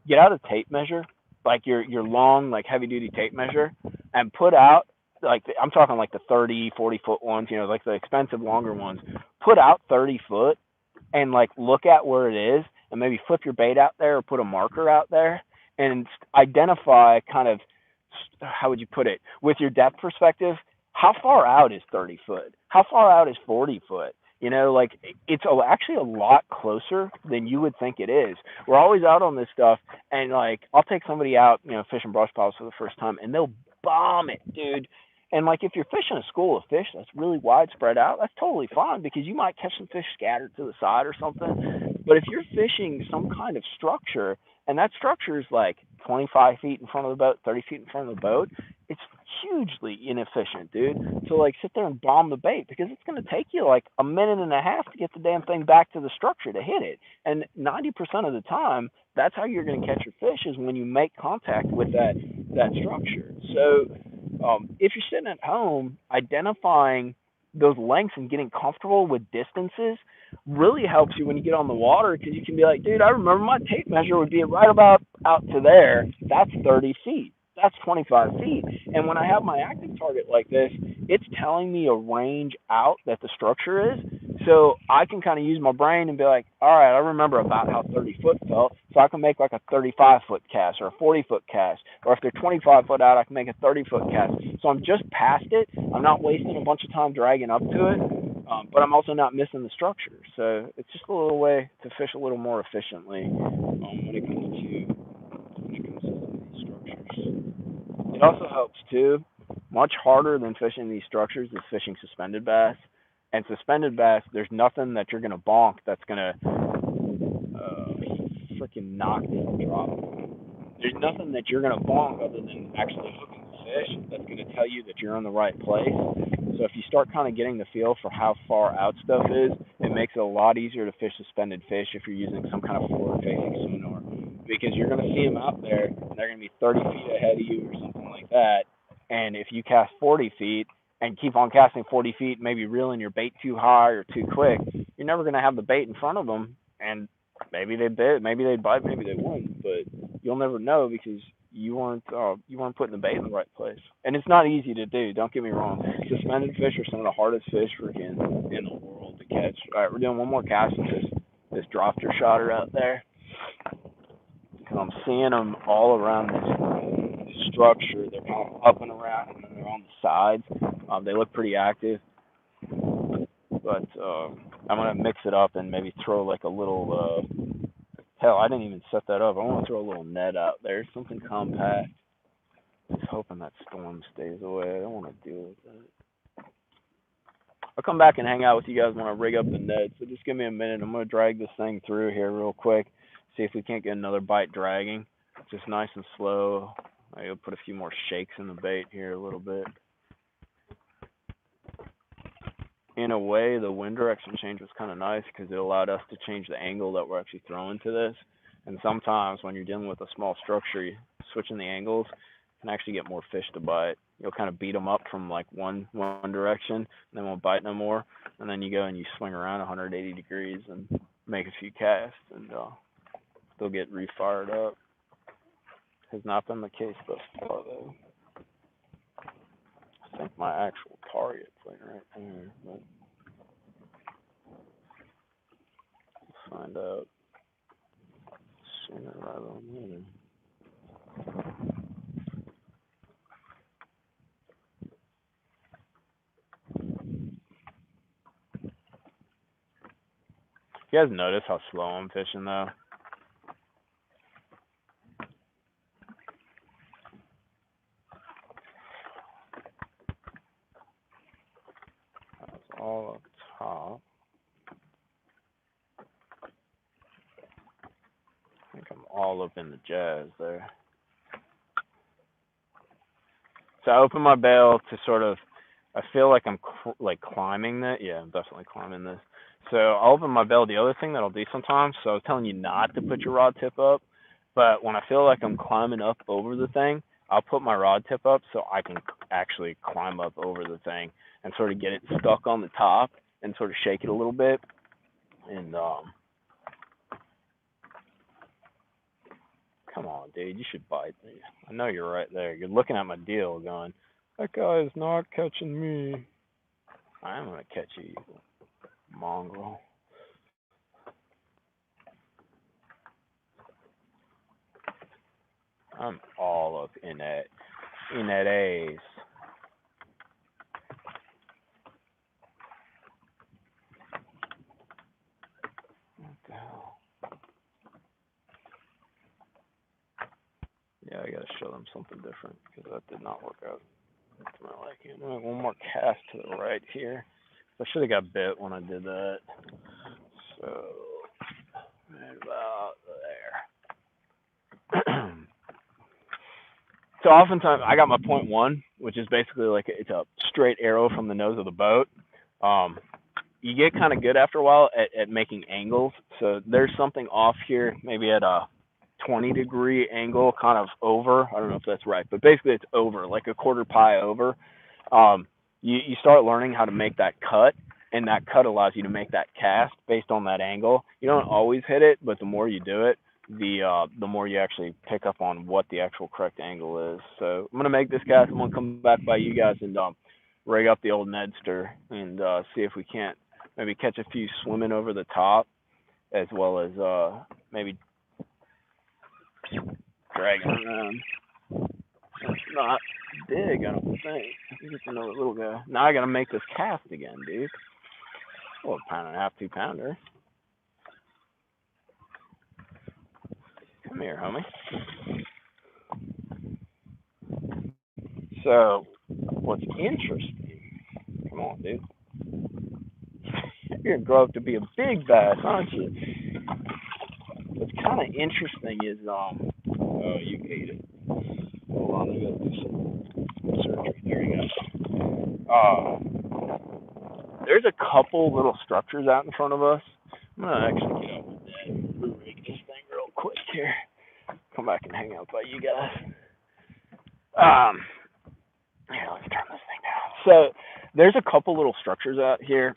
get out a tape measure, like your long, like heavy duty tape measure, and put out like I'm talking like the 30, 40 foot ones, you know, like the expensive longer ones. Put out 30 foot and like look at where it is, and maybe flip your bait out there or put a marker out there and identify kind of, how would you put it, with your depth perspective, how far out is 30 foot, how far out is 40 foot. You know, like it's actually a lot closer than you would think it is. We're always out on this stuff, and like I'll take somebody out, you know, fishing brush piles for the first time, and they'll bomb it, dude. And like if you're fishing a school of fish that's really widespread out, that's totally fine because you might catch some fish scattered to the side or something. But if you're fishing some kind of structure, and that structure is like 25 feet in front of the boat, 30 feet in front of the boat, it's hugely inefficient, dude. So like sit there and bomb the bait because it's going to take you like a minute and a half to get the damn thing back to the structure to hit it. And 90% of the time, that's how you're going to catch your fish is when you make contact with that structure. So if you're sitting at home, identifying those lengths and getting comfortable with distances really helps you when you get on the water because you can be like, dude, I remember my tape measure would be right about out to there. That's 30 feet. That's 25 feet. And when I have my active target like this, it's telling me a range out that the structure is. So I can kind of use my brain and be like, all right, I remember about how 30 foot felt. So I can make like a 35-foot cast or a 40-foot cast. Or if they're 25 foot out, I can make a 30-foot cast. So I'm just past it. I'm not wasting a bunch of time dragging up to it. But I'm also not missing the structure. So it's just a little way to fish a little more efficiently when it comes to these structures. It also helps too. Much harder than fishing these structures is fishing suspended bass. And suspended bass, there's nothing that you're gonna bonk that's gonna freaking knock this drop. There's nothing that you're gonna bonk other than actually hooking the fish that's gonna tell you that you're in the right place. So if you start kind of getting the feel for how far out stuff is, it makes it a lot easier to fish suspended fish if you're using some kind of forward-facing sonar, because you're going to see them out there, and they're going to be 30 feet ahead of you or something like that. And if you cast 40 feet and keep on casting 40 feet, maybe reeling your bait too high or too quick, you're never going to have the bait in front of them, and maybe they bit, maybe they bite, maybe they won't, but you'll never know because you weren't putting the bait in the right place. And it's not easy to do, don't get me wrong. Suspended fish are some of the hardest fish freaking in the world to catch. All right, we're doing one more cast with this drofter shotter out there, because I'm seeing them all around this structure. They're kind of up and around, and then they're on the sides. They look pretty active, but I'm gonna mix it up and maybe throw like a little hell, I didn't even set that up. I want to throw a little net out there, something compact. Just hoping that storm stays away. I don't want to deal with that. I'll come back and hang out with you guys when I rig up the net. So just give me a minute. I'm going to drag this thing through here real quick. See if we can't get another bite dragging. Just nice and slow. I'll put a few more shakes in the bait here a little bit. In a way, the wind direction change was kind of nice because it allowed us to change the angle that we're actually throwing to this. And sometimes when you're dealing with a small structure, switching the angles can actually get more fish to bite. You'll kind of beat them up from like one direction, and they won't bite no more. And then you go and you swing around 180 degrees and make a few casts, and they'll get refired up. Has not been the case thus far, though. I think my actual target's like right there, but we'll find out sooner rather than later. You guys notice how slow I'm fishing though? That's all up top. I think I'm all up in the jazz there. So I open my bail to sort of, I feel like I'm like climbing that. Yeah, I'm definitely climbing this. So I'll open my bell. The other thing that I'll do sometimes, so I was telling you not to put your rod tip up, but when I feel like I'm climbing up over the thing, I'll put my rod tip up so I can actually climb up over the thing and sort of get it stuck on the top and sort of shake it a little bit. And come on, dude, you should bite me. I know you're right there. You're looking at my deal going, that guy is not catching me. I am going to catch you, you mongrel. I'm all up in that ace. What the hell? Yeah, I gotta show them something different because that did not work out to my liking. I'm gonna make one more cast to the right here. I should have got bit when I did that. So right about there. So oftentimes I got my point one, which is basically like it's a straight arrow from the nose of the boat. You get kind of good after a while at making angles. So there's something off here, maybe at a 20-degree angle, kind of over. I don't know if that's right, but basically it's over, like a quarter pi over. You start learning how to make that cut, and that cut allows you to make that cast based on that angle. You don't always hit it, but the more you do it, the more you actually pick up on what the actual correct angle is. So I'm gonna make this cast. I'm gonna come back by you guys and rig up the old Nedster and see if we can't maybe catch a few swimming over the top, as well as maybe dragging around. It's not big, I don't think. I think it's another little guy. Now I gotta make this cast again, dude. Well, a pound and a half, 2-pounder. Come here, homie. So, what's interesting? Come on, dude. You're gonna grow up to be a big bass, aren't you? What's kind of interesting is oh, you ate it. Hold on, I gotta do some surgery. There you go. There's a couple little structures out in front of us. I'm gonna actually get over that, rig this thing real quick here. Come back and hang out by you guys. Here, let's turn this thing down. So there's a couple little structures out here.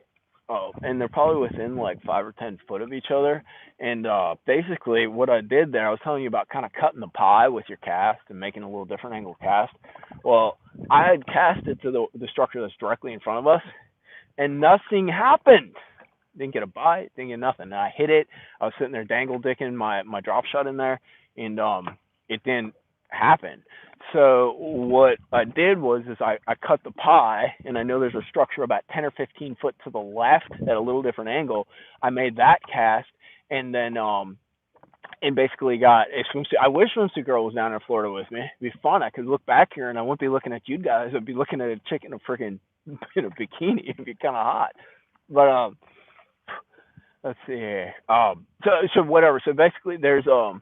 Oh, and they're probably within like 5 or 10 foot of each other. And basically, what I did there, I was telling you about kind of cutting the pie with your cast and making a little different angle cast. Well, I had cast it to the structure that's directly in front of us, and nothing happened. Didn't get a bite, didn't get nothing. And I hit it. I was sitting there dangle dicking my drop shot in there, and it didn't happen. So what I did was I cut the pie, and I know there's a structure about 10 or 15 foot to the left at a little different angle. I made that cast, and then and basically got a swimsuit. I wish Swimsuit Girl was down in Florida with me. It'd be fun. I could look back here, and I wouldn't be looking at you guys. I'd be looking at a chick in a freaking bikini. It'd be kind of hot. But let's see here. So whatever. So basically, there's a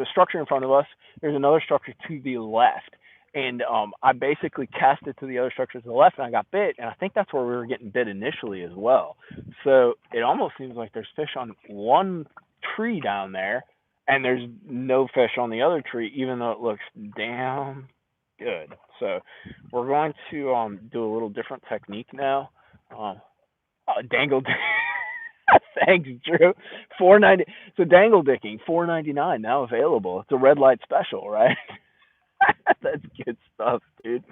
structure in front of us. There's another structure to the left, and I basically cast it to the other structure to the left, and I got bit. And I think that's where we were getting bit initially as well. So it almost seems like there's fish on one tree down there, and there's no fish on the other tree, even though it looks damn good. So we're going to do a little different technique now. Dangle. Thanks, Drew. $4.90. So dangle dicking, $4.99 now available. It's a red light special, right? That's good stuff, dude.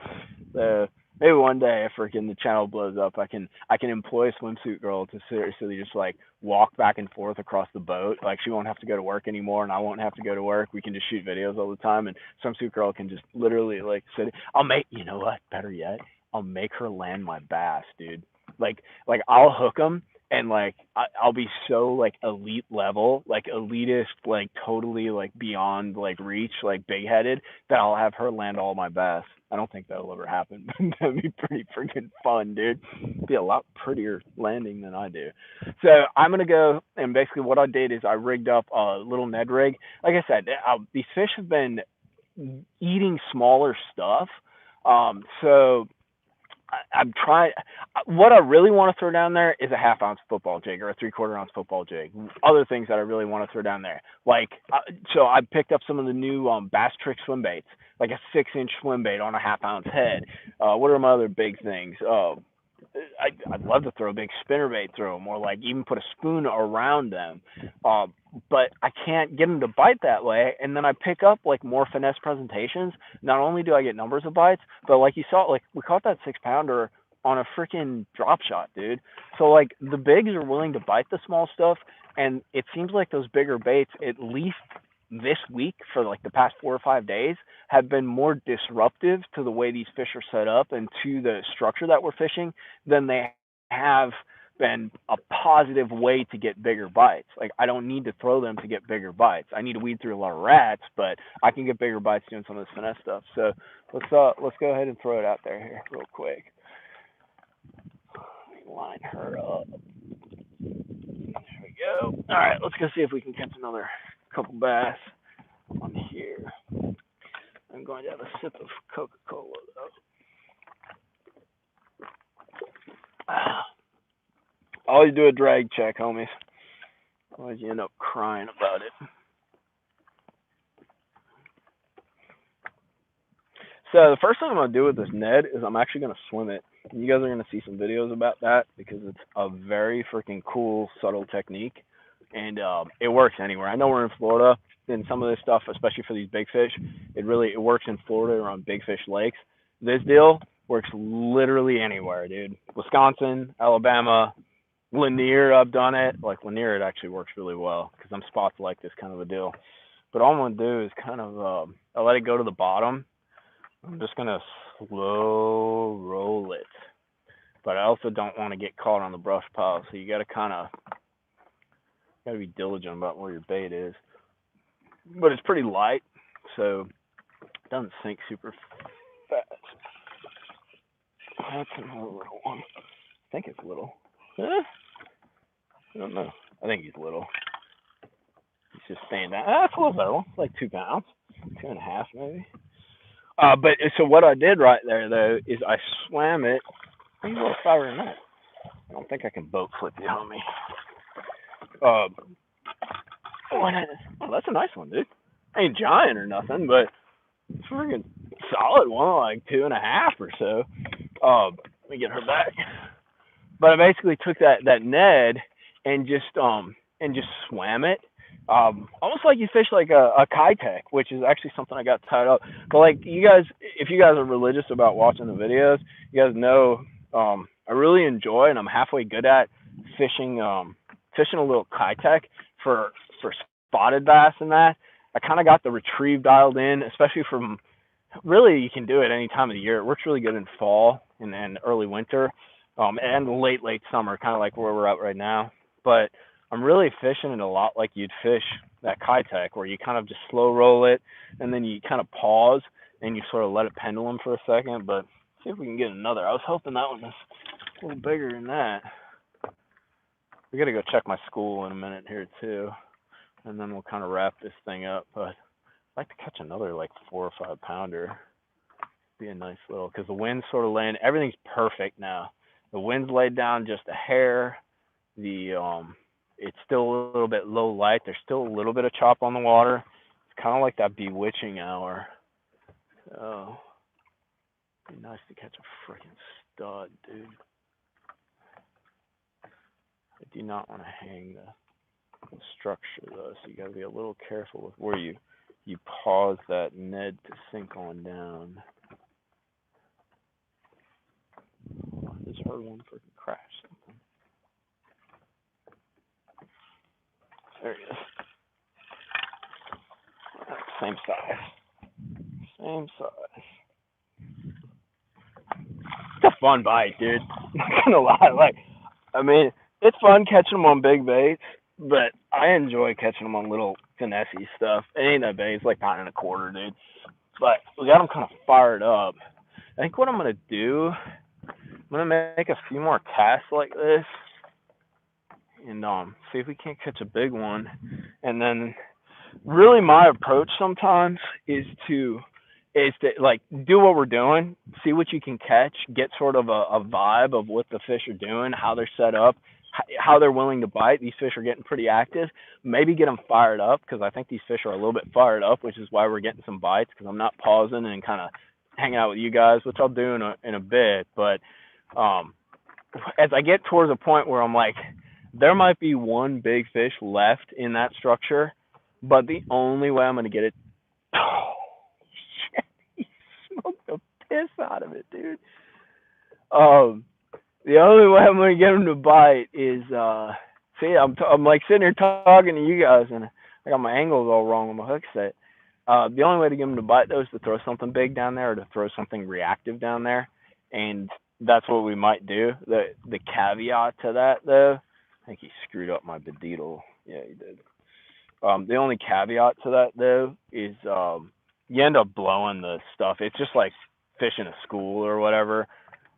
So maybe one day, if freaking the channel blows up, I can employ a Swimsuit Girl to seriously just like walk back and forth across the boat. Like she won't have to go to work anymore, and I won't have to go to work. We can just shoot videos all the time, and Swimsuit Girl can just literally like sit. You know what? Better yet, I'll make her land my bass, dude. Like I'll hook them. And like I'll be so like elite level, like elitist, like totally like beyond like reach, like big headed, that I'll have her land all my bass. I don't think that'll ever happen. That'd be pretty freaking fun, dude. Be a lot prettier landing than I do. So I'm gonna go, and basically what I did is I rigged up a little Ned rig. Like I said, these fish have been eating smaller stuff, so I'm trying. What I really want to throw down there is a half-ounce football jig or a three-quarter-ounce football jig. Other things that I really want to throw down there, like so I picked up some of the new Bass Trick swim baits, like a 6-inch swim bait on a half-ounce head. What are my other big things? I'd love to throw a big spinnerbait through them, or like even put a spoon around them. But I can't get them to bite that way. And then I pick up like more Finesse presentations. Not only do I get numbers of bites, but like you saw, like we caught that 6-pounder on a freaking drop shot, dude. So like the bigs are willing to bite the small stuff, and it seems like those bigger baits, at least this week for like the past 4 or 5 days, have been more disruptive to the way these fish are set up and to the structure that we're fishing than they have been a positive way to get bigger bites. Like I don't need to throw them to get bigger bites. I need to weed through a lot of rats, but I can get bigger bites doing some of this Finesse stuff. So let's go ahead and throw it out there here real quick. Line her up. There we go. All right, let's go see if we can catch another couple bass on here. I'm going to have a sip of Coca-Cola though. Always do a drag check, homies. Otherwise you end up crying about it. So the first thing I'm going to do with this Ned is I'm actually going to swim it. And you guys are going to see some videos about that because it's a very freaking cool, subtle technique. And it works anywhere. I know we're in Florida, and some of this stuff, especially for these big fish, it works in Florida or on big fish lakes. This deal works literally anywhere, dude. Wisconsin, Alabama, Lanier, I've done it. Like Lanier, it actually works really well because I'm spots like this kind of a deal. But all I'm going to do is kind of I let it go to the bottom. I'm just going to slow roll it. But I also don't want to get caught on the brush pile, so you got to be diligent about where your bait is. But it's pretty light, so it doesn't sink super fast. That's another little one. I think it's little. I don't know. I think he's little. He's just staying down. That's a little better one. It's like 2 pounds. 2.5 maybe. But so what I did right there though is I swam it. Are you a little fire in that? I don't think I can boat flip you, homie. Oh, that's a nice one, dude. Ain't giant or nothing, but it's a freaking solid one, like 2.5 or so. Let me get her back. But I basically took that Ned and just swam it. Almost like you fish like a Kitech, which is actually something I got tied up. But like you guys, if you guys are religious about watching the videos, you guys know I really enjoy and I'm halfway good at fishing a little Kitech for spotted bass and that. I kind of got the retrieve dialed in, especially from really you can do it any time of the year. It works really good in fall and early winter, and late summer, kind of like where we're at right now. But I'm really fishing it a lot like you'd fish that Kitech, where you kind of just slow roll it and then you kind of pause and you sort of let it pendulum for a second. But see if we can get another. I was hoping that one was a little bigger than that. We got to go check my school in a minute here too, and then we'll kind of wrap this thing up. But I'd like to catch another like 4 or 5 pounder. Be a nice little, because the wind's sort of laying. Everything's perfect now. The wind's laid down just a hair. It's still a little bit low light. There's still a little bit of chop on the water. It's kind of like that bewitching hour. So it'd be nice to catch a freaking stud, dude. I do not want to hang the structure though, so you gotta be a little careful with where you pause that Ned to sink on down. I just heard one freaking crash something. There he is. Same size. Same size. It's a fun bite, dude. Not gonna lie. Like, I mean, it's fun catching them on big baits, but I enjoy catching them on little finesse stuff. It ain't that big. It's like £1.25, dude. But we got them kind of fired up. I think what I'm gonna do, I'm gonna make a few more casts like this, and see if we can't catch a big one. And then, really, my approach sometimes is to, is to like do what we're doing, see what you can catch, get sort of a vibe of what the fish are doing, how they're set up, how they're willing to bite. These fish are getting pretty active. Maybe get them fired up because I think these fish are a little bit fired up, which is why we're getting some bites because I'm not pausing and kind of hanging out with you guys, which I'll do in a bit. But as I get towards a point where I'm like, there might be one big fish left in that structure, but the only way I'm going to get it, oh, shit, he smoked the piss out of it, dude. The only way I'm going to get him to bite is, see, I'm like sitting here talking to you guys, and I got my angles all wrong on my hook set. The only way to get him to bite, though, is to throw something big down there or to throw something reactive down there, and that's what we might do. The caveat to that, though, I think he screwed up my bedeedle. Yeah, he did. The only caveat to that, though, is you end up blowing the stuff. It's just like fishing a school or whatever.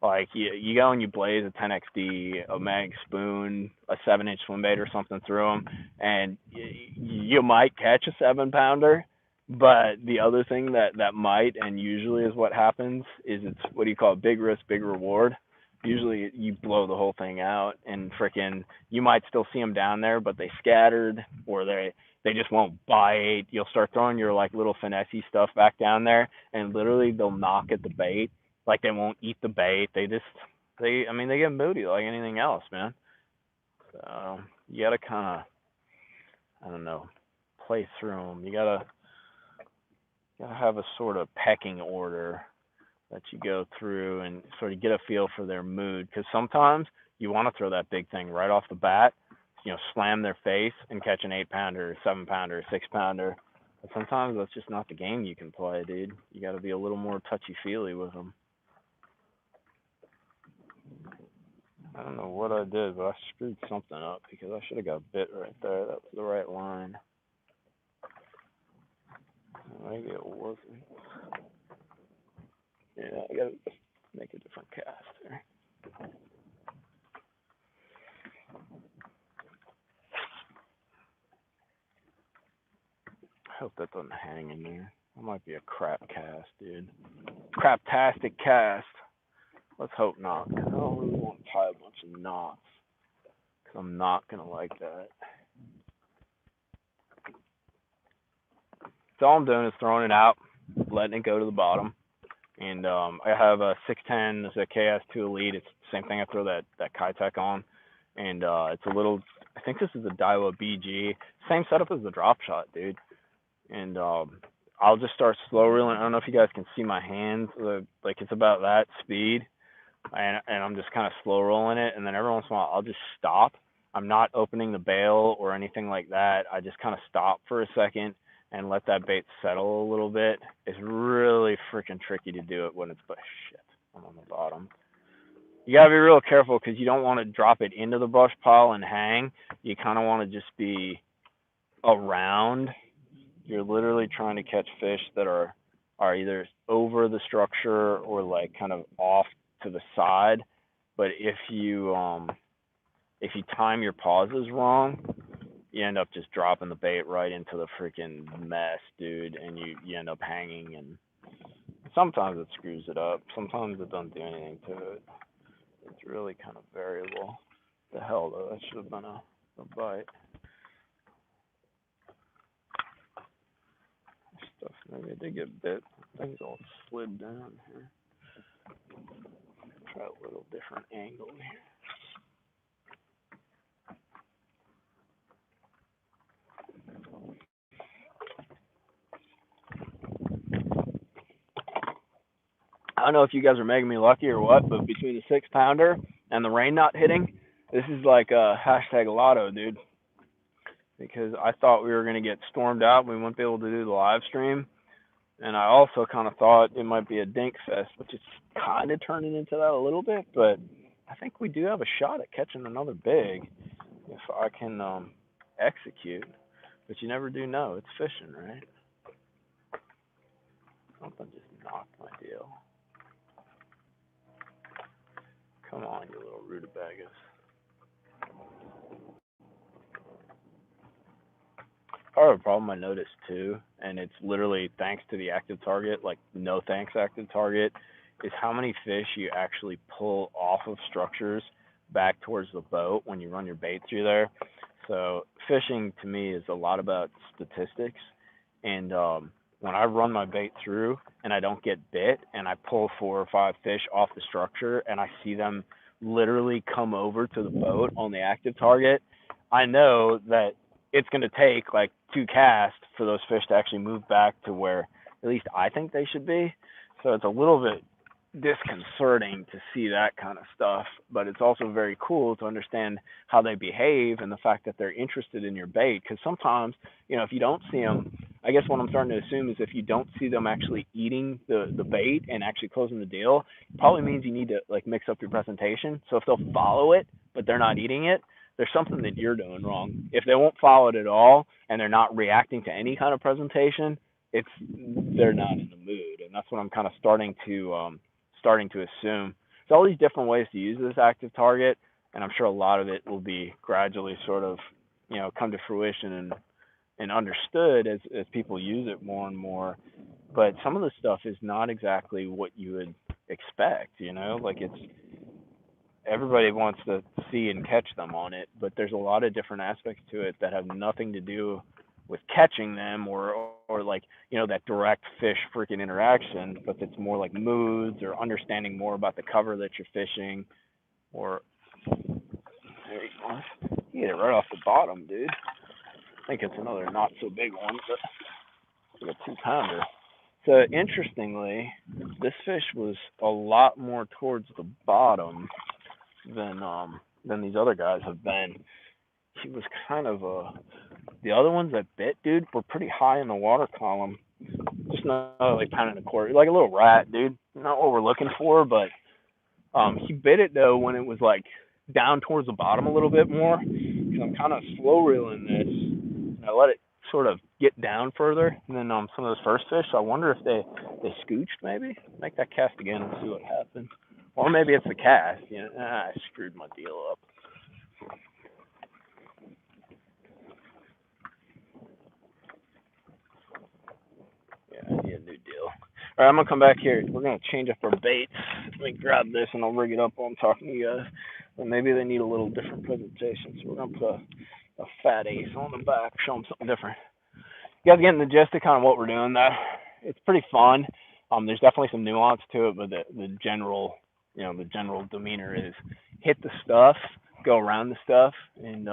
Like you go and you blaze a 10XD, a mag spoon, a 7-inch swim bait or something through them, and you might catch a 7-pounder. But the other thing that might and usually is what happens is it's what do you call it? Big risk, big reward. Usually you blow the whole thing out, and freaking you might still see them down there, but they scattered or they just won't bite. You'll start throwing your like little finesse stuff back down there, and literally they'll knock at the bait. Like they won't eat the bait. They get moody like anything else, man. So you gotta kind of, I don't know, play through them. You gotta have a sort of pecking order that you go through and sort of get a feel for their mood. Because sometimes you want to throw that big thing right off the bat, slam their face and catch an 8-pounder, 7-pounder, 6-pounder. But sometimes that's just not the game you can play, dude. You got to be a little more touchy-feely with them. I don't know what I did, but I screwed something up because I should have got bit right there. That was the right line. Maybe it wasn't. Yeah, I gotta make a different cast there. I hope that doesn't hang in there. That might be a crap cast, dude. Craptastic cast. Let's hope not, because I don't really want to tie a bunch of knots, because I'm not going to like that. So all I'm doing is throwing it out, letting it go to the bottom. And I have a 610, it's a KS2 Elite. It's the same thing I throw that Kitech on. And it's a little, I think this is a Daiwa BG. Same setup as the drop shot, dude. And I'll just start slow reeling. I don't know if you guys can see my hands. Like it's about that speed. And I'm just kind of slow rolling it. And then every once in a while, I'll just stop. I'm not opening the bail or anything like that. I just kind of stop for a second and let that bait settle a little bit. It's really freaking tricky to do it when it's, but shit, I'm on the bottom. You gotta be real careful because you don't want to drop it into the brush pile and hang. You kind of want to just be around. You're literally trying to catch fish that are either over the structure or like kind of off to the side. But if you time your pauses wrong, you end up just dropping the bait right into the freaking mess, dude, and you end up hanging, and sometimes it screws it up. Sometimes it doesn't do anything to it. It's really kind of variable. The hell, though, that should have been a bite. Stuff, maybe I did get bit. Things all slid down here. Try a little different angle here. I don't know if you guys are making me lucky or what, but between the 6-pounder and the rain not hitting, this is like a hashtag lotto, dude. Because I thought we were going to get stormed out. We wouldn't be able to do the live stream. And I also kind of thought it might be a dink fest, which is kind of turning into that a little bit. But I think we do have a shot at catching another big if I can execute. But you never do know. It's fishing, right? Something just knocked my deal. Come on, you little rutabagas. part of the problem I noticed too, and it's literally thanks to the active target, like no thanks active target, is how many fish you actually pull off of structures back towards the boat when you run your bait through there. So fishing to me is a lot about statistics, and when I run my bait through and I don't get bit, and I pull 4 or 5 fish off the structure, and I see them literally come over to the boat on the active target, I know that it's going to take like 2 casts for those fish to actually move back to where at least I think they should be. So it's a little bit disconcerting to see that kind of stuff, but it's also very cool to understand how they behave and the fact that they're interested in your bait. Because sometimes, if you don't see them, I guess what I'm starting to assume is if you don't see them actually eating the bait and actually closing the deal, it probably means you need to like mix up your presentation. So if they'll follow it but they're not eating it, there's something that you're doing wrong. If they won't follow it at all and they're not reacting to any kind of presentation, they're not in the mood, and that's what I'm kind of starting to assume. There's all these different ways to use this active target, and I'm sure a lot of it will be gradually sort of come to fruition and understood as people use it more and more. But some of the stuff is not exactly what you would expect. Like it's everybody wants to see and catch them on it, but there's a lot of different aspects to it that have nothing to do with catching them or like that direct fish freaking interaction, but it's more like moods or understanding more about the cover that you're fishing. Or there you go, you get it right off the bottom, dude. I think it's another not so big one, but like a 2-pounder. So interestingly, this fish was a lot more towards the bottom than these other guys have been. He was kind of the other ones that bit, dude, were pretty high in the water column. Just not like pound and a quarter, like a little rat, dude. Not what we're looking for, but he bit it though when it was like down towards the bottom a little bit more. Because I'm kind of slow reeling this, and I let it sort of get down further. And then some of those first fish, so I wonder if they scooched maybe. Make that cast again and see what happens. Or maybe it's the cast. I screwed my deal up. Yeah, I need a new deal. All right, I'm gonna come back here. We're gonna change up our baits. Let me grab this and I'll rig it up while I'm talking to you guys. But maybe they need a little different presentation, so we're gonna put a fat ace on the back, show them something different. You guys getting the gist of kind of what we're doing there? It's pretty fun. There's definitely some nuance to it, but the general demeanor is hit the stuff, go around the stuff, and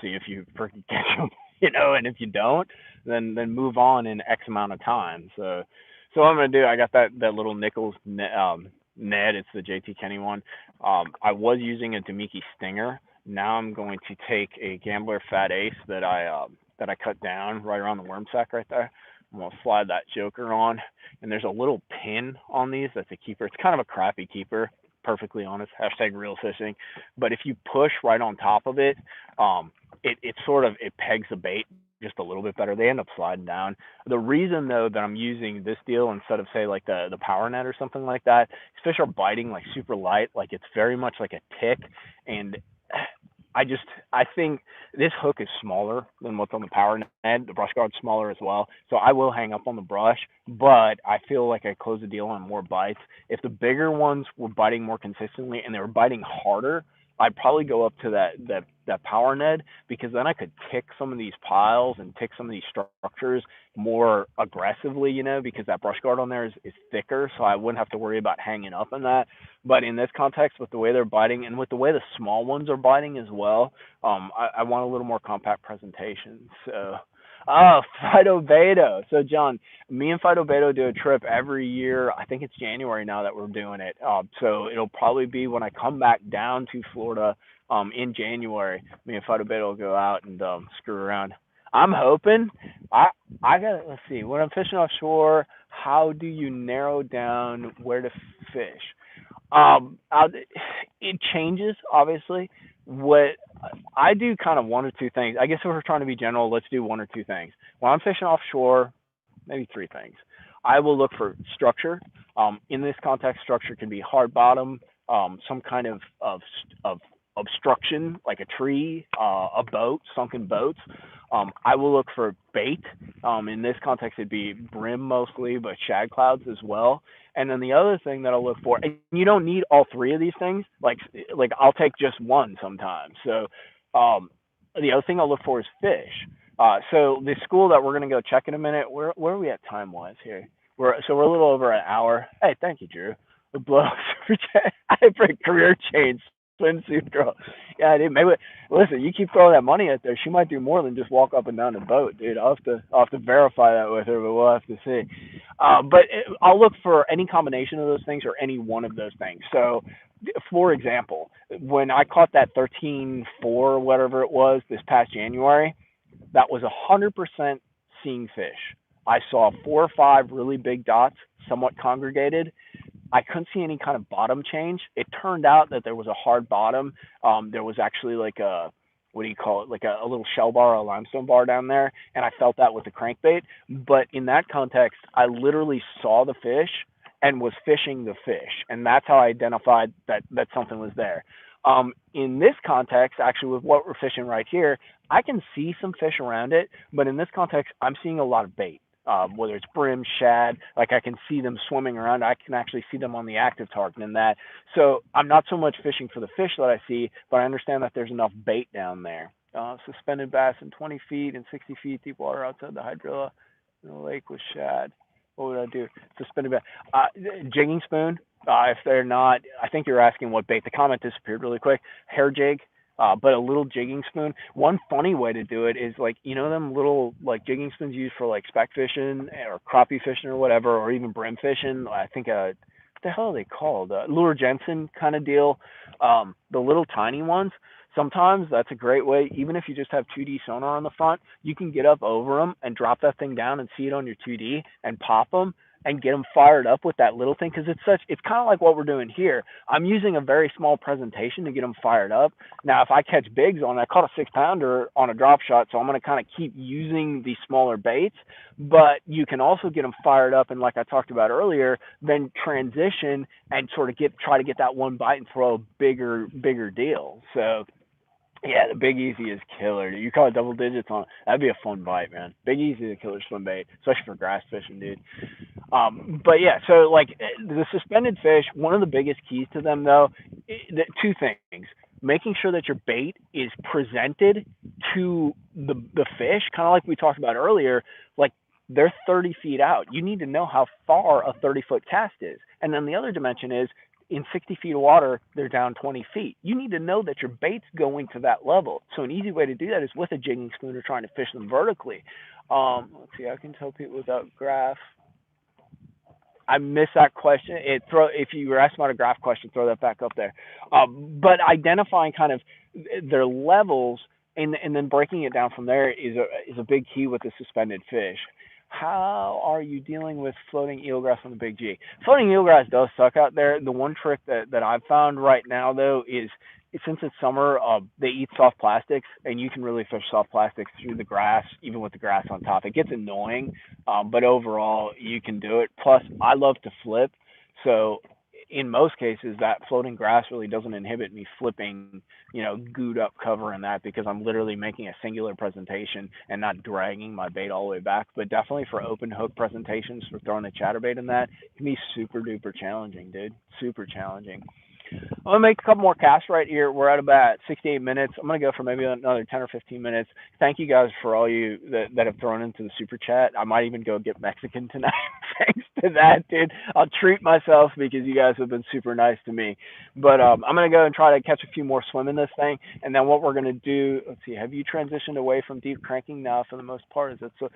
see if you freaking catch them, and if you don't, then move on in X amount of time. So what I'm gonna do, I got that little Nichols net. It's the JT Kenny one. I was using a Demiki Stinger. Now I'm going to take a Gambler Fat Ace that I cut down right around the worm sack right there. I'm gonna slide that joker on, and there's a little pin on these that's a keeper. It's kind of a crappy keeper, perfectly honest. # real fishing. But if you push right on top of it, it pegs the bait just a little bit better. They end up sliding down. The reason though that I'm using this deal instead of say like the power net or something like that, fish are biting like super light, like it's very much like a tick, and I think this hook is smaller than what's on the power net. The brush guard's smaller as well, so I will hang up on the brush, but I feel like I close the deal on more bites. If the bigger ones were biting more consistently and they were biting harder, I'd probably go up to that power net, because then I could tick some of these piles and tick some of these structures more aggressively, because that brush guard on there is thicker, so I wouldn't have to worry about hanging up in that. But in this context, with the way they're biting and with the way the small ones are biting as well, I want a little more compact presentation. So, Fido Beto. So, John, me and Fido Beto do a trip every year. I think it's January now that we're doing it. So it'll probably be when I come back down to Florida in January. Me and Fido Beto will go out and screw around. I'm hoping. Let's see. When I'm fishing offshore, how do you narrow down where to fish? It changes, obviously. What I do kind of one or two things. I guess if we're trying to be general, let's do one or two things. When I'm fishing offshore, maybe 3 things. I will look for structure. In this context, structure can be hard bottom, some kind of obstruction, like a tree, a boat, sunken boats. I will look for bait. In this context, it'd be brim mostly, but shad clouds as well. And then the other thing that I'll look for, and you don't need all three of these things. Like I'll take just one sometimes. So the other thing I'll look for is fish. So the school that we're gonna go check in a minute. Where are we at time wise here? We're a little over an hour. Hey, thank you, Drew. The blow super chat. I have a career change swimsuit girl. Yeah, dude. Maybe listen. You keep throwing that money out there. She might do more than just walk up and down the boat, dude. I'll have to verify that with her, but we'll have to see. I'll look for any combination of those things or any one of those things. So, for example, when I caught that 13.4, whatever it was, this past January, that was 100% seeing fish. I saw 4 or 5 really big dots, somewhat congregated. I couldn't see any kind of bottom change. It turned out that there was a hard bottom. There was actually like a, what do you call it, like a little shell bar, a limestone bar down there, and I felt that with the crankbait. But in that context, I literally saw the fish and was fishing the fish, and that's how I identified that something was there. In this context, actually, with what we're fishing right here, I can see some fish around it, but in this context, I'm seeing a lot of bait. Whether it's brim, shad, like I can see them swimming around. I can actually see them on the active target in that. So I'm not so much fishing for the fish that I see, but I understand that there's enough bait down there. Suspended bass in 20 feet and 60 feet deep water outside the hydrilla in the lake with shad. What would I do? Suspended bass. Jigging spoon. If they're not, I think you're asking what bait. The comment disappeared really quick. Hair jig. But a little jigging spoon. One funny way to do it is like, you know, them little like jigging spoons used for like speck fishing or crappie fishing or whatever, or even brim fishing. I think what the hell are they called? Lure Jensen kind of deal. The little tiny ones. Sometimes that's a great way. Even if you just have 2D sonar on the front, you can get up over them and drop that thing down and see it on your 2D and pop them and get them fired up with that little thing, because it's kind of like what we're doing here. I'm using a very small presentation to get them fired up. Now, if I catch bigs on, I caught a 6-pounder on a drop shot, so I'm going to kind of keep using the smaller baits, but you can also get them fired up, and like I talked about earlier, then transition and sort of try to get that one bite and throw a bigger deal. So yeah, the Big Easy is killer. You call it double digits on it. That'd be a fun bite, man. Big Easy is a killer swim bait, especially for grass fishing, dude. But yeah, so like the suspended fish, one of the biggest keys to them though, two things: making sure that your bait is presented to the fish, kind of like we talked about earlier. Like they're 30 feet out. You need to know how far a 30-foot cast is, and then the other dimension is in 60 feet of water, they're down 20 feet. You need to know that your bait's going to that level. So an easy way to do that is with a jigging spoon or trying to fish them vertically. Let's see, I can tell people without graph. I missed that question. If you were asking about a graph question, throw that back up there. But identifying kind of their levels and then breaking it down from there is a big key with the suspended fish. How are you dealing with floating eelgrass on the Big G? Floating eelgrass does suck out there. The one trick that I've found right now, though, is since it's summer, they eat soft plastics, and you can really fish soft plastics through the grass, even with the grass on top. It gets annoying, but overall, you can do it. Plus, I love to flip, so in most cases, that floating grass really doesn't inhibit me flipping, gooed up cover in that, because I'm literally making a singular presentation and not dragging my bait all the way back. But definitely for open hook presentations, for throwing a chatterbait in that, it can be super duper challenging, dude. Super challenging. I'm gonna make a couple more casts right here. We're at about 68 minutes. I'm gonna go for maybe another 10 or 15 minutes. Thank you guys for all you that have thrown into the super chat. I might even go get Mexican tonight. Thanks to that, dude. I'll treat myself because you guys have been super nice to me. But I'm gonna go and try to catch a few more swim in this thing. And then what we're gonna do, let's see, have you transitioned away from deep cranking now for the most part? Is it so?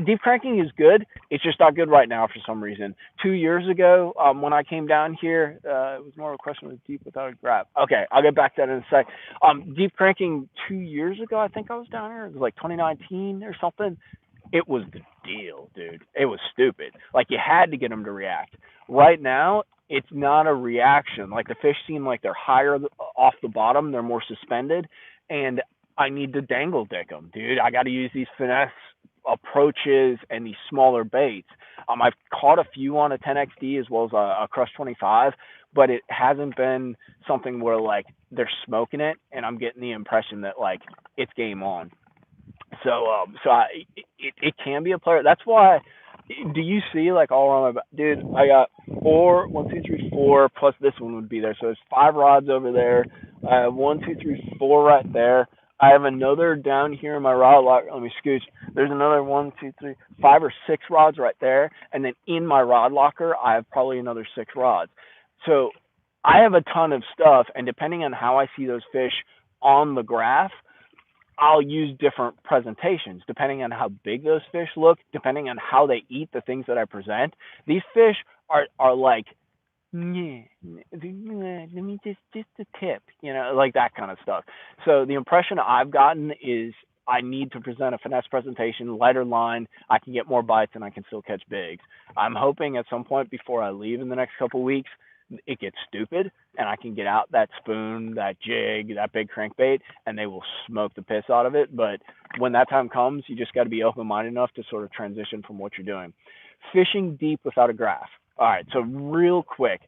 Deep cranking is good. It's just not good right now for some reason. 2 years ago, when I came down here, it was more of a question of deep without a grab. Okay, I'll get back to that in a sec. Deep cranking 2 years ago, I think I was down here. It was like 2019 or something. It was the deal, dude. It was stupid. Like, you had to get them to react. Right now, it's not a reaction. Like, the fish seem like they're higher off the bottom. They're more suspended. And I need to dangle dick them, dude. I got to use these finesse approaches and these smaller baits. I've caught a few on a 10XD as well as a Crush 25, but it hasn't been something where like they're smoking it and I'm getting the impression that like it's game on. It can be a player. That's why. Do you see like all around my dude? I got four, one, two, three, four, plus this one would be there. So there's five rods over there. I have one, two, three, four right there. I have another down here in my rod locker. Let me scooch. There's another one, two, three, five or six rods right there, and then in my rod locker, I have probably another six rods. So I have a ton of stuff, and depending on how I see those fish on the graph, I'll use different presentations depending on how big those fish look, depending on how they eat the things that I present. These fish are like, yeah, let me just a tip, like that kind of stuff. So the impression I've gotten is I need to present a finesse presentation, lighter line. I can get more bites and I can still catch bigs. I'm hoping at some point before I leave in the next couple of weeks, it gets stupid and I can get out that spoon, that jig, that big crankbait, and they will smoke the piss out of it. But when that time comes, you just got to be open minded enough to sort of transition from what you're doing. Fishing deep without a graph. All right, so real quick.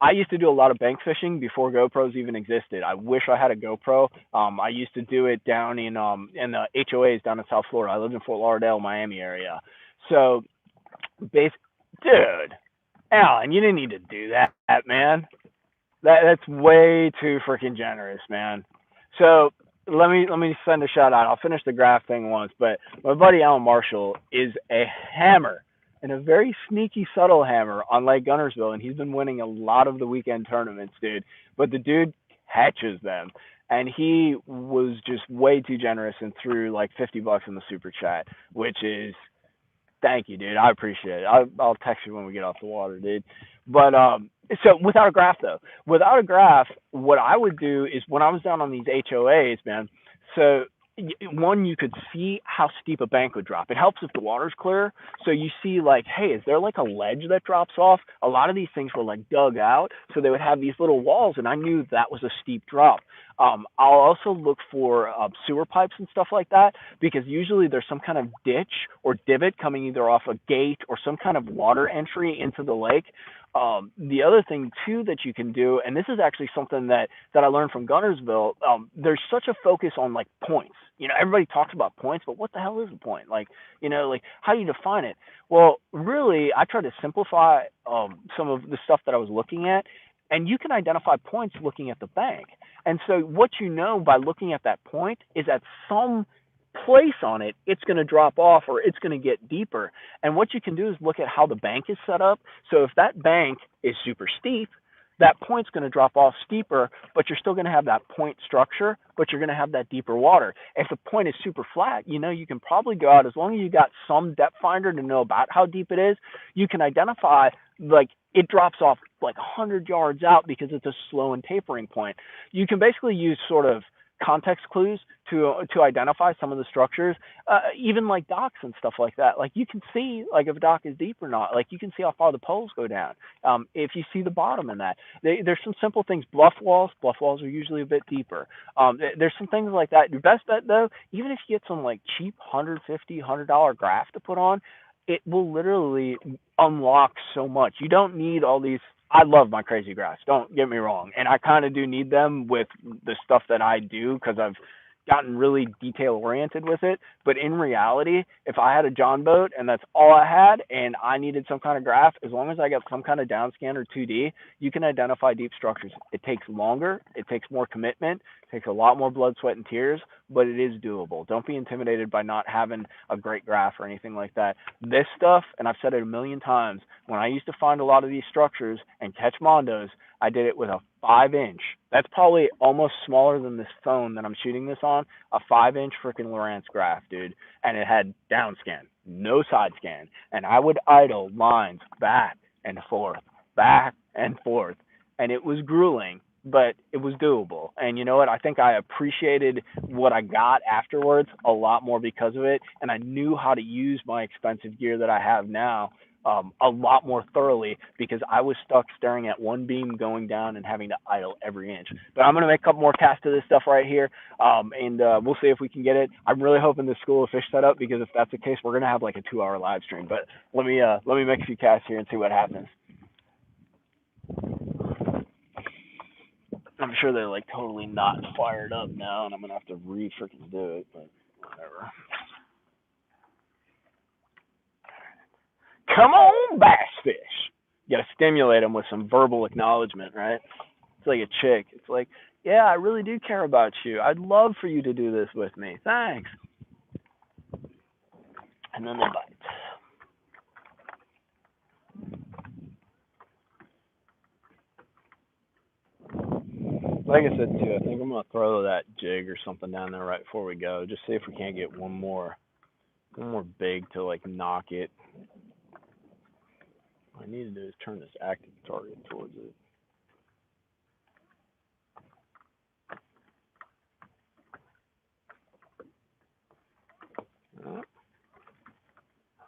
I used to do a lot of bank fishing before GoPros even existed. I wish I had a GoPro. I used to do it down in the HOAs down in South Florida. I lived in Fort Lauderdale, Miami area. So, dude, Alan, you didn't need to do that, man. That's way too freaking generous, man. So let me send a shout out. I'll finish the graph thing once, but my buddy Alan Marshall is a hammer and a very sneaky, subtle hammer on Lake Gunnersville, and he's been winning a lot of the weekend tournaments, dude. But the dude catches them, and he was just way too generous and threw like $50 in the super chat, which is thank you, dude. I appreciate it. I'll text you when we get off the water, dude. But so without a graph though, without a graph, what I would do is when I was down on these HOAs, man. So one, you could see how steep a bank would drop. It helps if the water's clear. So you see like, hey, is there like a ledge that drops off? A lot of these things were like dug out, so they would have these little walls, and I knew that was a steep drop. I'll also look for sewer pipes and stuff like that because usually there's some kind of ditch or divot coming either off a gate or some kind of water entry into the lake. The other thing too that you can do, and this is actually something that I learned from Gunnersville, there's such a focus on like points. Everybody talks about points, but what the hell is a point? Like, like how do you define it? Well, really, I try to simplify some of the stuff that I was looking at, and you can identify points looking at the bank. And so what by looking at that point is at some place on it, it's going to drop off or it's going to get deeper. And what you can do is look at how the bank is set up. So if that bank is super steep, that point's going to drop off steeper, but you're still going to have that point structure, but you're going to have that deeper water. If the point is super flat, you can probably go out, as long as you got some depth finder to know about how deep it is, you can identify like it drops off like 100 yards out because it's a slow and tapering point. You can basically use sort of context clues to identify some of the structures, even like docks and stuff like that. Like you can see like if a dock is deep or not. Like you can see how far the poles go down. If you see the bottom in that, there's some simple things. Bluff walls are usually a bit deeper. There's some things like that. Your best bet though, even if you get some like cheap $150 graph to put on, it will literally unlock so much. You don't need all these. I love my crazy graphs. Don't get me wrong, and I kind of do need them with the stuff that I do because I've gotten really detail oriented with it. But in reality, if I had a John boat and that's all I had and I needed some kind of graph, as long as I got some kind of down scan or 2D, you can identify deep structures. It takes longer, it takes more commitment, it takes a lot more blood, sweat, and tears, but it is doable. Don't be intimidated by not having a great graph or anything like that. This stuff, and I've said it a million times, when I used to find a lot of these structures and catch mondos, I did it with a 5-inch. That's probably almost smaller than this phone that I'm shooting this on. A 5-inch freaking Lowrance graph, dude. And it had down scan, no side scan. And I would idle lines back and forth, back and forth. And it was grueling, but it was doable. And you know what? I think I appreciated what I got afterwards a lot more because of it. And I knew how to use my expensive gear that I have now a lot more thoroughly because I was stuck staring at one beam going down and having to idle every inch. But I'm going to make a couple more casts of this stuff right here, and we'll see if we can get it. I'm really hoping the School of Fish set up because if that's the case, we're going to have like a 2-hour live stream. But let me make a few casts here and see what happens. I'm sure they're like totally not fired up now, and I'm going to have to re-freaking do it, but whatever. come on, bass fish. You gotta stimulate them with some verbal acknowledgement, right? It's like a chick. It's like, yeah, I really do care about you. I'd love for you to do this with me. Thanks. And then they bite. Like I said too, I think I'm gonna throw that jig or something down there right before we go. Just see if we can't get one more big to like knock it. What I need to do is turn this active target towards it.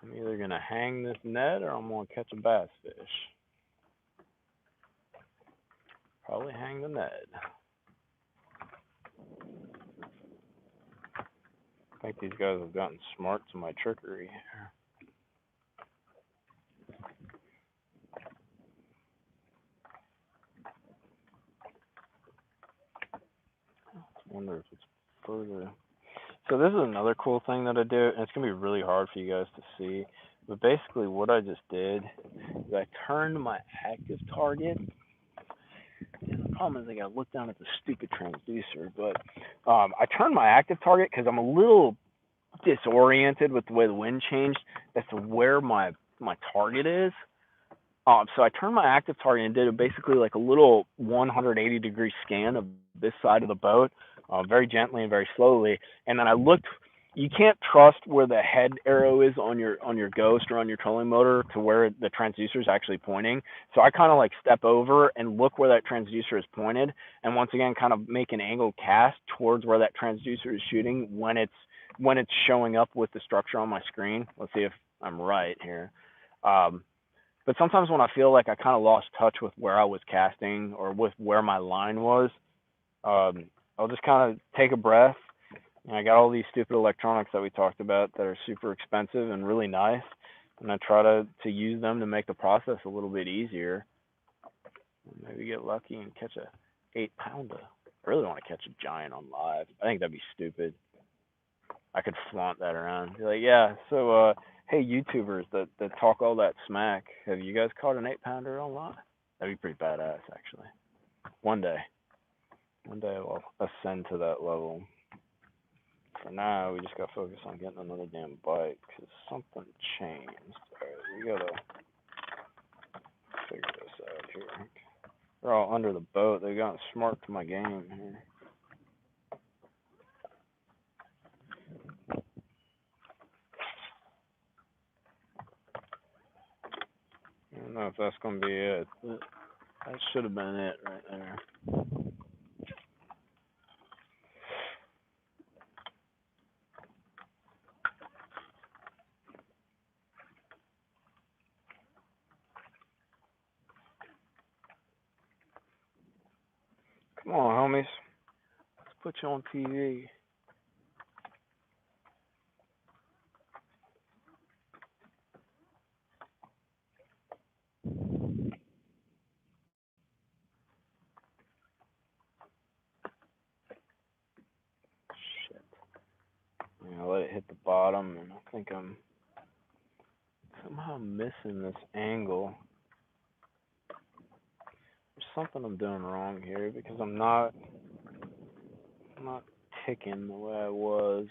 I'm either gonna hang this net or I'm gonna catch a bass fish. Probably hang the net. I think these guys have gotten smart to my trickery here. I wonder if it's further. So this is another cool thing that I do, and it's gonna be really hard for you guys to see. But basically, what I just did is I turned my active target. And the problem is I gotta look down at the stupid transducer. But I turned my active target because I'm a little disoriented with the way the wind changed as to where my target is. So I turned my active target and did basically like a little 180-degree scan of this side of the boat, very gently and very slowly. And then I looked. You can't trust where the head arrow is on your ghost or on your trolling motor to where the transducer is actually pointing. So I kind of like step over and look where that transducer is pointed, and once again kind of make an angled cast towards where that transducer is shooting when it's showing up with the structure on my screen. Let's see if I'm right here. But sometimes when I feel like I kind of lost touch with where I was casting or with where my line was, I'll just kind of take a breath. And I got all these stupid electronics that we talked about that are super expensive and really nice, and I try to use them to make the process a little bit easier. Maybe get lucky and catch a 8-pounder. I really want to catch a giant on live. I think that'd be stupid. I could flaunt that around. Be like, yeah, so hey YouTubers that talk all that smack, have you guys caught an 8-pounder on live? That'd be pretty badass actually. One day I'll ascend to that level. For now, we just gotta focus on getting another damn bite because something changed. Alright, we gotta figure this out here. They're all under the boat. They've gotten smart to my game here. I don't know if that's gonna be it. That should have been it right there. Come on, homies. Let's put you on TV. Shit. Yeah, let it hit the bottom, and I think I'm somehow missing this angle. There's something I'm doing wrong here because I'm not ticking the way I was.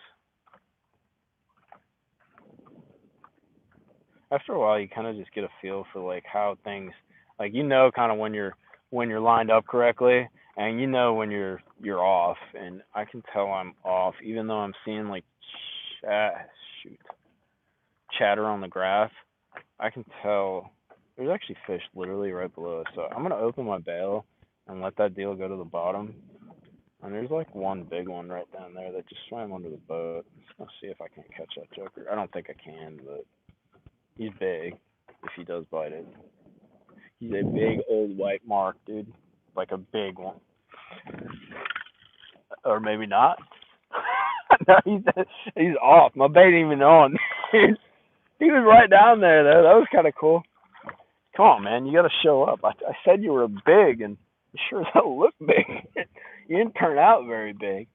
After a while, you kind of just get a feel for like how things, like kind of when you're lined up correctly, and when you're off. And I can tell I'm off, even though I'm seeing like chatter on the graph. I can tell there's actually fish literally right below us. So I'm gonna open my bail and let that deal go to the bottom. And there's like one big one right down there that just swam under the boat. Let's see if I can catch that joker. I don't think I can, but he's big if he does bite it. He's a big old white mark, dude. Like a big one. Or maybe not. No, he's off. My bait ain't even on. He was right down there though. That was kind of cool. Come on, man. You got to show up. I said you were big, and you sure as hell look big. You didn't turn out very big.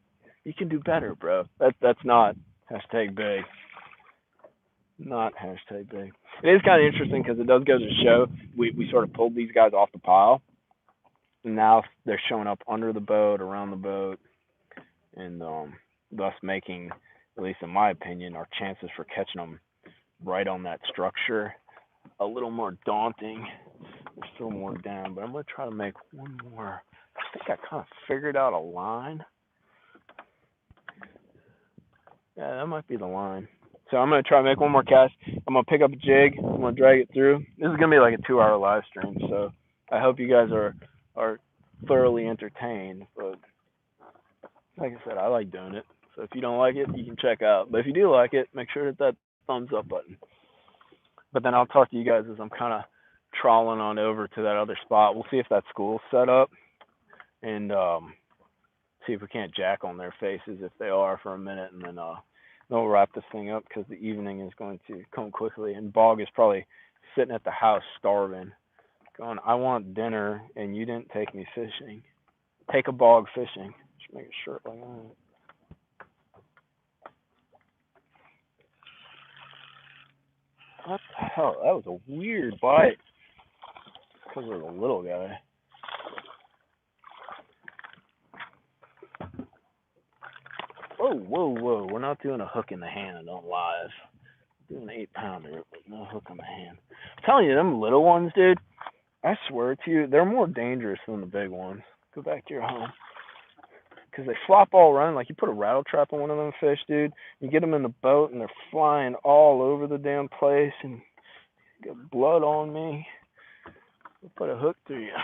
You can do better, bro. That's not #big. Not hashtag big. It is kind of interesting because it does go to show we sort of pulled these guys off the pile, and now they're showing up under the boat, around the boat, and thus making, at least in my opinion, our chances for catching them right on that structure a little more daunting. There's still more down, but I'm gonna try to make one more. I think I kind of figured out a line. Yeah, that might be the line. So I'm gonna try to make one more cast. I'm gonna pick up a jig. I'm gonna drag it through. This is gonna be like a 2-hour live stream, so I hope you guys are thoroughly entertained. But like I said, I like doing it. So if you don't like it, you can check out. But if you do like it, make sure to hit that thumbs up button. But then I'll talk to you guys as I'm kind of trawling on over to that other spot. We'll see if that school's set up, and see if we can't jack on their faces if they are for a minute, and then we'll wrap this thing up because the evening is going to come quickly. And Bog is probably sitting at the house starving, going, "I want dinner, and you didn't take me fishing. Take a Bog fishing." Just make a shirt like that. What the hell? That was a weird bite because of the little guy. Whoa, whoa, whoa. We're not doing a hook in the hand on live. We're doing an 8-pounder, but no hook in the hand. I'm telling you, them little ones, dude, I swear to you, they're more dangerous than the big ones. Go back to your home. Because they flop all around. Like, you put a rattle trap on one of them fish, dude, you get them in the boat, and they're flying all over the damn place, and you got blood on me. We'll put a hook through you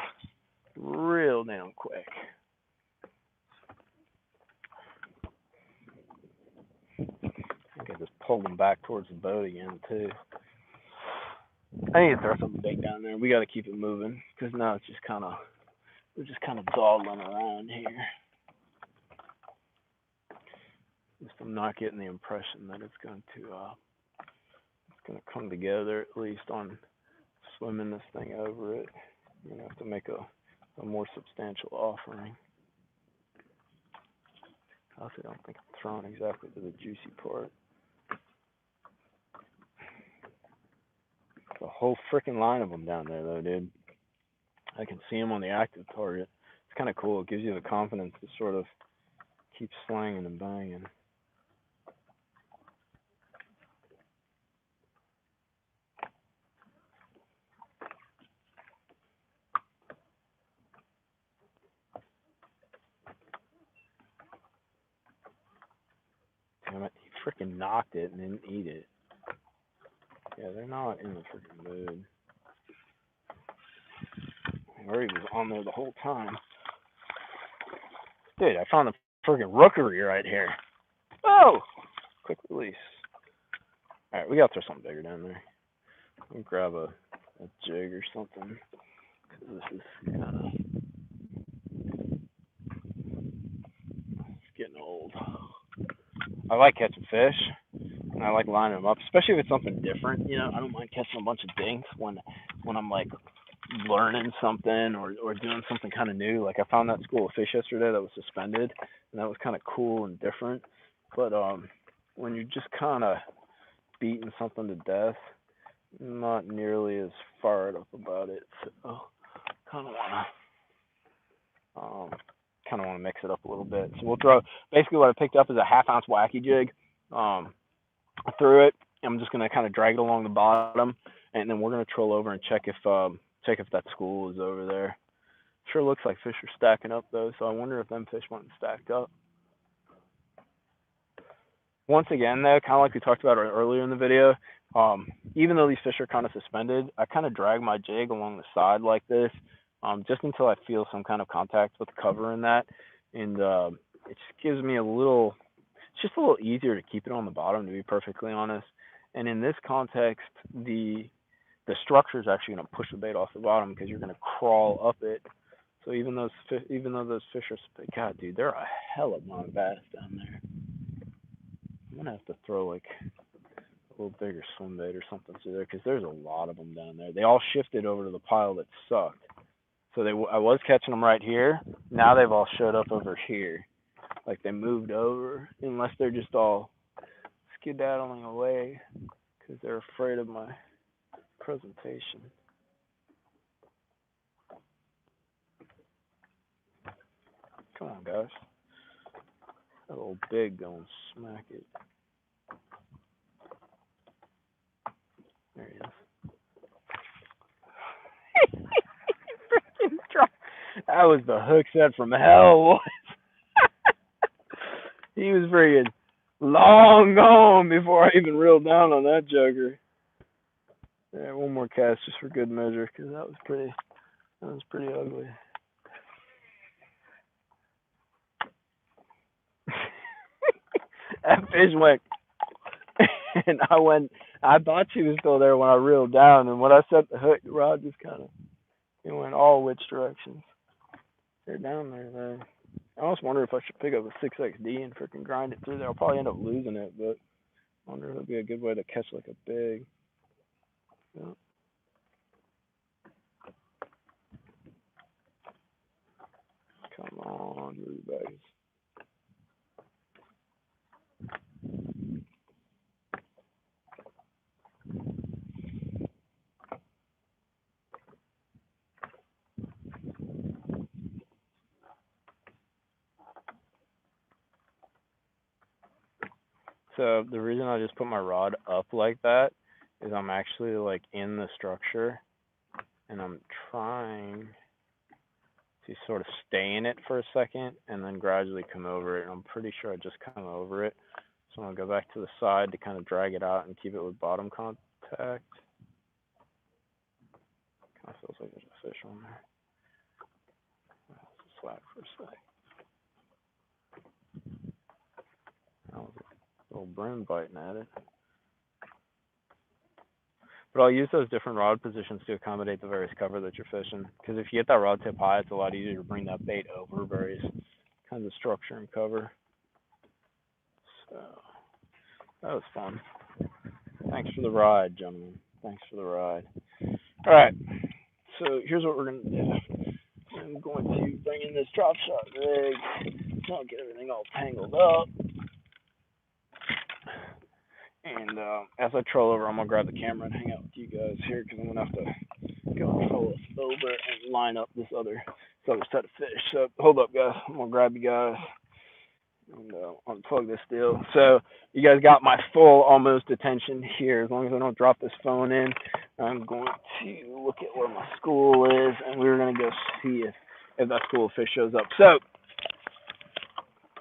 real damn quick. I think I just pulled them back towards the boat again, too. I need to throw something big down there. We got to keep it moving, because now it's just kind of, we're just kind of dawdling around here. Just I'm not getting the impression that it's going to come together, at least on swimming this thing over it. You're going to have to make a more substantial offering. I also don't think I'm throwing exactly to the juicy part. The whole freaking line of them down there, though, dude. I can see them on the active target. It's kind of cool. It gives you the confidence to sort of keep slanging and banging. Damn it, he freaking knocked it and didn't eat it. Yeah, they're not in the freaking mood. Or he was on there the whole time. Dude, I found the freaking rookery right here. Oh! Quick release. Alright, we gotta throw something bigger down there. We'll grab a jig or something. Cause this is kind of, it's getting old. I like catching fish, and I like lining them up, especially if it's something different. You know, I don't mind catching a bunch of dinks when I'm like learning something or doing something kind of new. Like I found that school of fish yesterday that was suspended, and that was kind of cool and different. But when you're just kind of beating something to death, I'm not nearly as fired up about it. So kind of want to mix it up a little bit. So we'll throw, basically what I picked up is a 1/2 ounce wacky jig. I threw it. I'm just gonna kind of drag it along the bottom, and then we're gonna troll over and check if that school is over there. Sure looks like fish are stacking up though, so I wonder if them fish went and stacked up. Once again though, kind of like we talked about earlier in the video, even though these fish are kind of suspended, I kind of drag my jig along the side like this, just until I feel some kind of contact with the cover in that, and it just gives me it's just a little easier to keep it on the bottom, to be perfectly honest. And in this context, the structure is actually going to push the bait off the bottom because you're going to crawl up it. So even though those fish are, God, dude, they're a hell of a lot of bass down there. I'm going to have to throw like a little bigger swim bait or something through there because there's a lot of them down there. They all shifted over to the pile that sucked. So I was catching them right here. Now they've all showed up over here. Like they moved over, unless they're just all skedaddling away. because they're afraid of my presentation. Come on, guys. That little big going smack it. There he is. That was the hook set from hell. He was freaking long gone before I even reeled down on that joker. Yeah, one more cast just for good measure, because that was pretty ugly. That fish went, and I thought she was still there when I reeled down, and when I set the hook, the rod just kind of, it went all which directions. They're down there, though. I almost wonder if I should pick up a 6XD and freaking grind it through there. I'll probably end up losing it, but I wonder if it'd be a good way to catch like a big. Yeah. Come on, move bags. So the reason I just put my rod up like that is I'm actually like in the structure and I'm trying to sort of stay in it for a second and then gradually come over it. And I'm pretty sure I just come over it. So I'm gonna go back to the side to kind of drag it out and keep it with bottom contact. Kind of feels like there's a fish on there. Slack for a sec. That was a little broom biting at it. But I'll use those different rod positions to accommodate the various cover that you're fishing. Because if you get that rod tip high, it's a lot easier to bring that bait over various kinds of structure and cover. So that was fun. Thanks for the ride, gentlemen. Thanks for the ride. All right. So here's what we're going to do. I'm going to bring in this drop shot rig. I'll get everything all tangled up. And as I troll over, I'm going to grab the camera and hang out with you guys here because I'm going to have to go and troll us over and line up this other set of fish. So hold up, guys. I'm going to grab you guys and unplug this deal. So you guys got my full almost attention here. As long as I don't drop this phone in, I'm going to look at where my school is, and we're going to go see if that school of fish shows up. So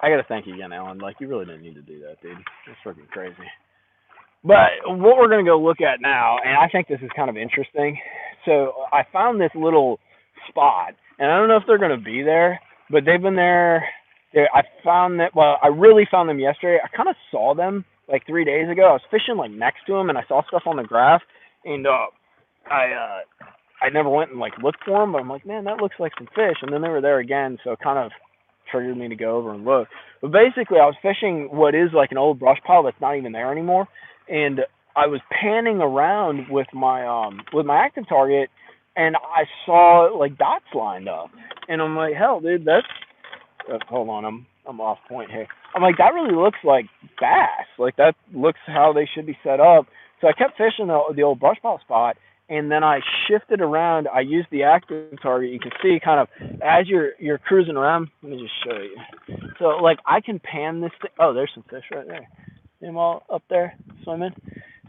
I got to thank you again, Alan. Like, you really didn't need to do that, dude. It's freaking crazy. But what we're going to go look at now, and I think this is kind of interesting. So I found this little spot, and I don't know if they're going to be there, but they've been there. I found that, well, I really found them yesterday. I kind of saw them like 3 days ago. I was fishing like next to them, and I saw stuff on the graph, and I never went and like looked for them, but I'm like, man, that looks like some fish. And then they were there again, so it kind of triggered me to go over and look. But basically, I was fishing what is like an old brush pile that's not even there anymore. And I was panning around with my active target, and I saw like dots lined up, and I'm like, hell, dude, that's hold on, I'm off point here. I'm like, that really looks like bass. Like that looks how they should be set up. So I kept fishing the old brush pile spot, and then I shifted around. I used the active target. You can see kind of as you're cruising around. Let me just show you. So like I can pan this thing. Oh, there's some fish right there. See them all up there swimming?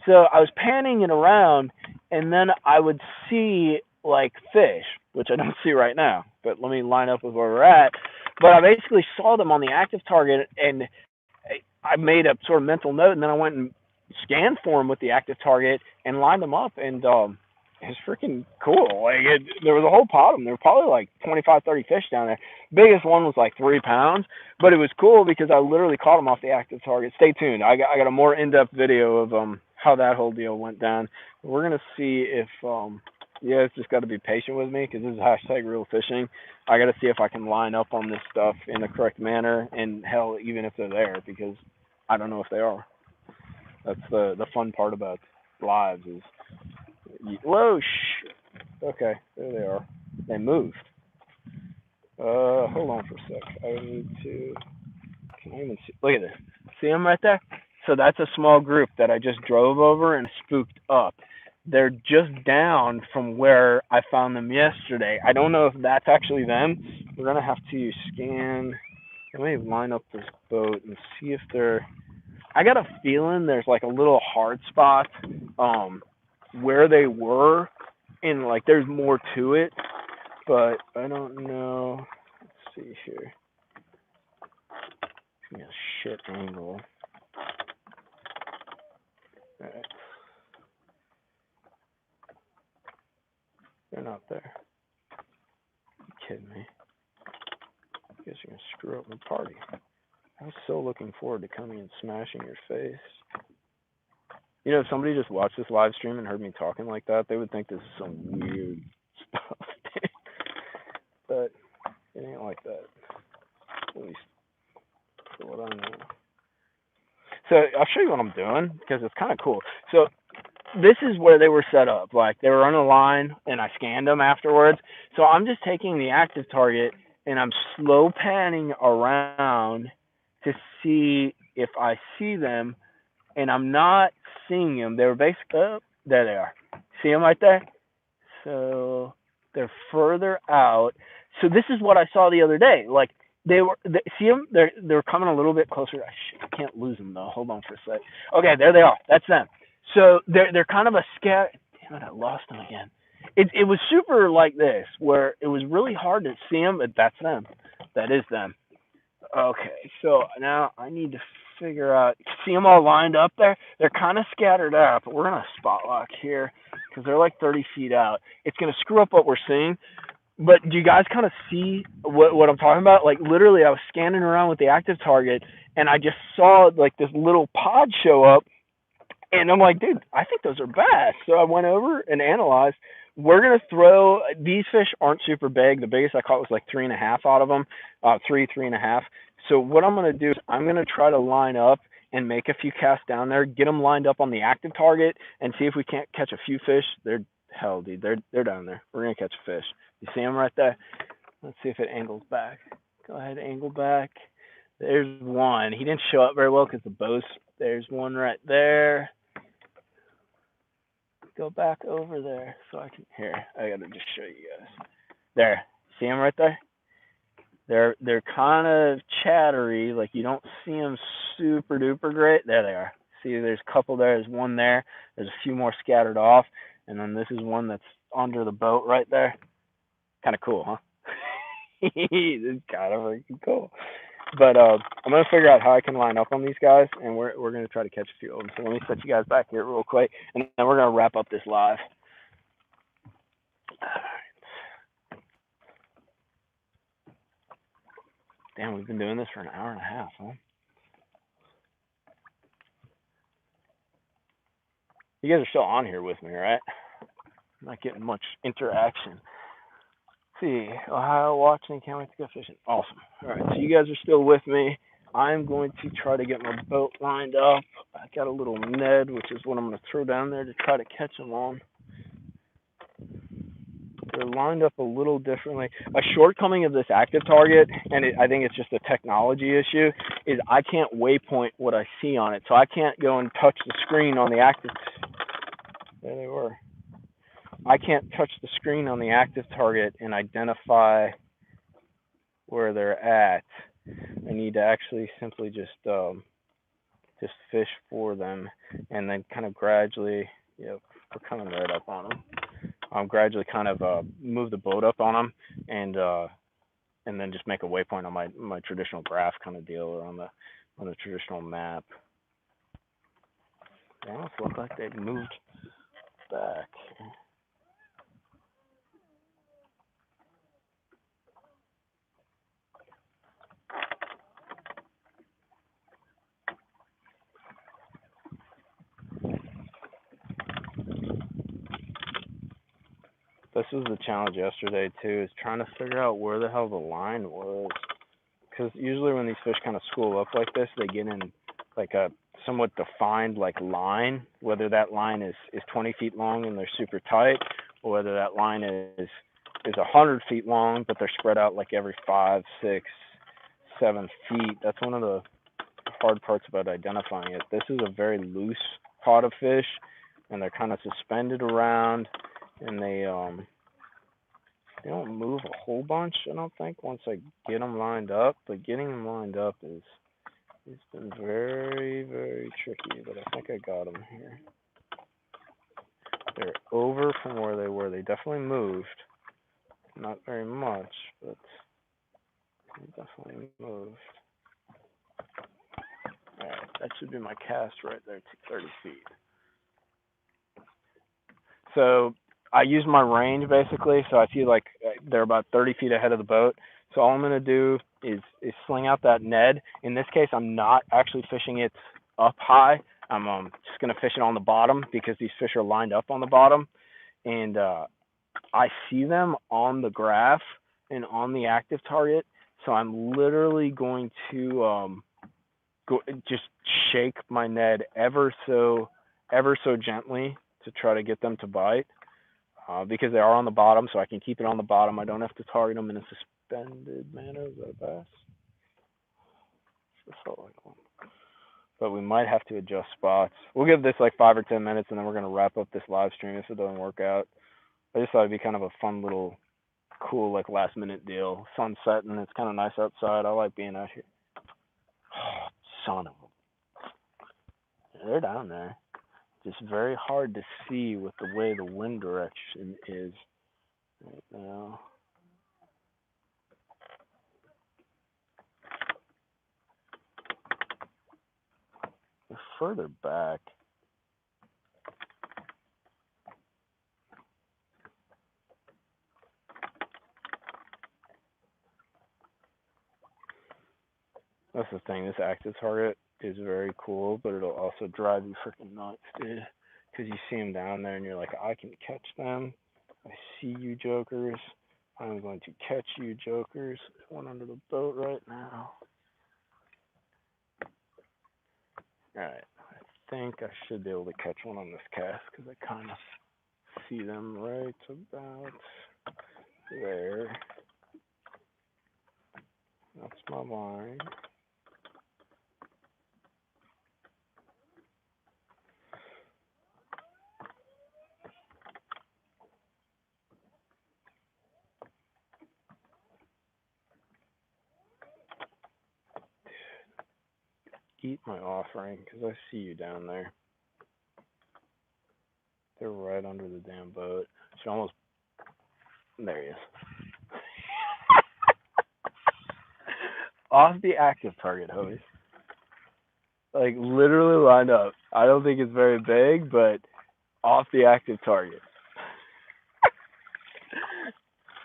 So I was panning it around, and then I would see like fish, which I don't see right now, but let me line up with where we're at. But I basically saw them on the active target, and I made a sort of mental note, and then I went and scanned for them with the active target and lined them up, and it's freaking cool. Like there was a whole pot of them. There were probably like 25, 30 fish down there. Biggest one was like 3 pounds, but it was cool because I literally caught them off the active target. Stay tuned. I got a more in-depth video of how that whole deal went down. We're gonna see if you guys just got to be patient with me because this is hashtag real fishing. I got to see if I can line up on this stuff in the correct manner, and hell, even if they're there, because I don't know if they are. That's the fun part about lives is. Whoa, okay, there they are. They moved. Hold on for a sec. I need to. Can I even see? Look at this. See them right there? So that's a small group that I just drove over and spooked up. They're just down from where I found them yesterday. I don't know if that's actually them. We're gonna have to scan. Let me line up this boat and see if they're. I got a feeling there's like a little hard spot, where they were, and like there's more to it, but I don't know. Let's see here. Give me a shit angle. All right. They're not there. You kidding me? I guess you're gonna screw up my party. I was so looking forward to coming and smashing your face. You know, if somebody just watched this live stream and heard me talking like that, they would think this is some weird stuff. But it ain't like that. At least for what I know. So I'll show you what I'm doing because it's kind of cool. So this is where they were set up. Like they were on a line and I scanned them afterwards. So I'm just taking the active target and I'm slow panning around to see if I see them, and I'm not seeing them. They were basically, oh, there they are. See them right there? So they're further out. So this is what I saw the other day. Like see them? They're coming a little bit closer. I can't lose them though. Hold on for a sec. Okay, there they are. That's them. So they're kind of a scat. Damn it, I lost them again. It was super like this, where it was really hard to see them, but that's them. That is them. Okay, so now I need to figure out. See them all lined up there? They're kind of scattered out, but we're gonna spot lock here because they're like 30 feet out. It's gonna screw up what we're seeing. But do you guys kind of see what I'm talking about? Like literally, I was scanning around with the active target, and I just saw like this little pod show up, and I'm like, dude, I think those are bass. So I went over and analyzed. We're gonna throw these fish aren't super big. The biggest I caught was like 3.5 out of them, 3.5. So what I'm gonna do is I'm gonna try to line up and make a few casts down there, get them lined up on the active target, and see if we can't catch a few fish. They're hell, dude. They're down there. We're gonna catch a fish. You see them right there? Let's see if it angles back. Go ahead, angle back. There's one. He didn't show up very well because the boat's. There's one right there. Go back over there so I can. Here, I gotta just show you guys. There, see them right there? They're kind of chattery, like you don't see them super duper great. There they are. See, there's a couple there. There's one there. There's a few more scattered off, and then this is one that's under the boat right there. Kind of cool, huh? This is kind of freaking cool. But I'm gonna figure out how I can line up on these guys, and we're gonna try to catch a few of them. So let me set you guys back here real quick, and then we're gonna wrap up this live. All right. Damn, we've been doing this for an hour and a half, huh? You guys are still on here with me, right? I'm not getting much interaction. See, Ohio watching, can't wait to go fishing. Awesome. All right, so you guys are still with me. I'm going to try to get my boat lined up. I got a little Ned, which is what I'm going to throw down there to try to catch them on. They're lined up a little differently. A shortcoming of this active target, and I think it's just a technology issue, is I can't waypoint what I see on it. So I can't go and touch the screen on the active. There they were. I can't touch the screen on the active target and identify where they're at. I need to actually simply just fish for them, and then kind of gradually, we're coming right up on them. Gradually kind of move the boat up on them, and then just make a waypoint on my traditional graph kind of deal, or on the traditional map. They almost look like they've moved back. This was the challenge yesterday too, is trying to figure out where the hell the line was. Because usually when these fish kind of school up like this, they get in like a somewhat defined like line, whether that line is 20 feet long and they're super tight, or whether that line is 100 feet long, but they're spread out like every 5, 6, 7 feet. That's one of the hard parts about identifying it. This is a very loose pot of fish, and they're kind of suspended around, and they don't move a whole bunch, I don't think, once I get them lined up. But getting them lined up it's been very, very tricky. But I think I got them here. They're over from where they were. They definitely moved. Not very much, but they definitely moved. Alright, that should be my cast right there to 30 feet. So I use my range basically, so I feel like they're about 30 feet ahead of the boat. So all I'm going to do is sling out that Ned. In this case, I'm not actually fishing it up high. I'm just going to fish it on the bottom because these fish are lined up on the bottom. And I see them on the graph and on the active target. So I'm literally going to just shake my Ned ever so gently to try to get them to bite. Because they are on the bottom, so I can keep it on the bottom. I don't have to target them in a suspended manner. Is that a bass? It felt like one. But we might have to adjust spots. We'll give this like 5 or 10 minutes, and then we're going to wrap up this live stream if it doesn't work out. I just thought it'd be kind of a fun little, cool, like last-minute deal. Sun's setting. It's kind of nice outside. I like being out here. Oh, son of a... They're down there. Just very hard to see with the way the wind direction is right now. They're further back. That's the thing, this active target is very cool, but it'll also drive you freaking nuts, dude. Because you see them down there and you're like, I can catch them. I see you jokers. I'm going to catch you jokers. There's one under the boat right now. Alright, I think I should be able to catch one on this cast because I kind of see them right about there. That's my line. Eat my offering, because I see you down there. They're right under the damn boat. Should almost... There he is. Off the active target, homies. Like, literally lined up. I don't think it's very big, but off the active target.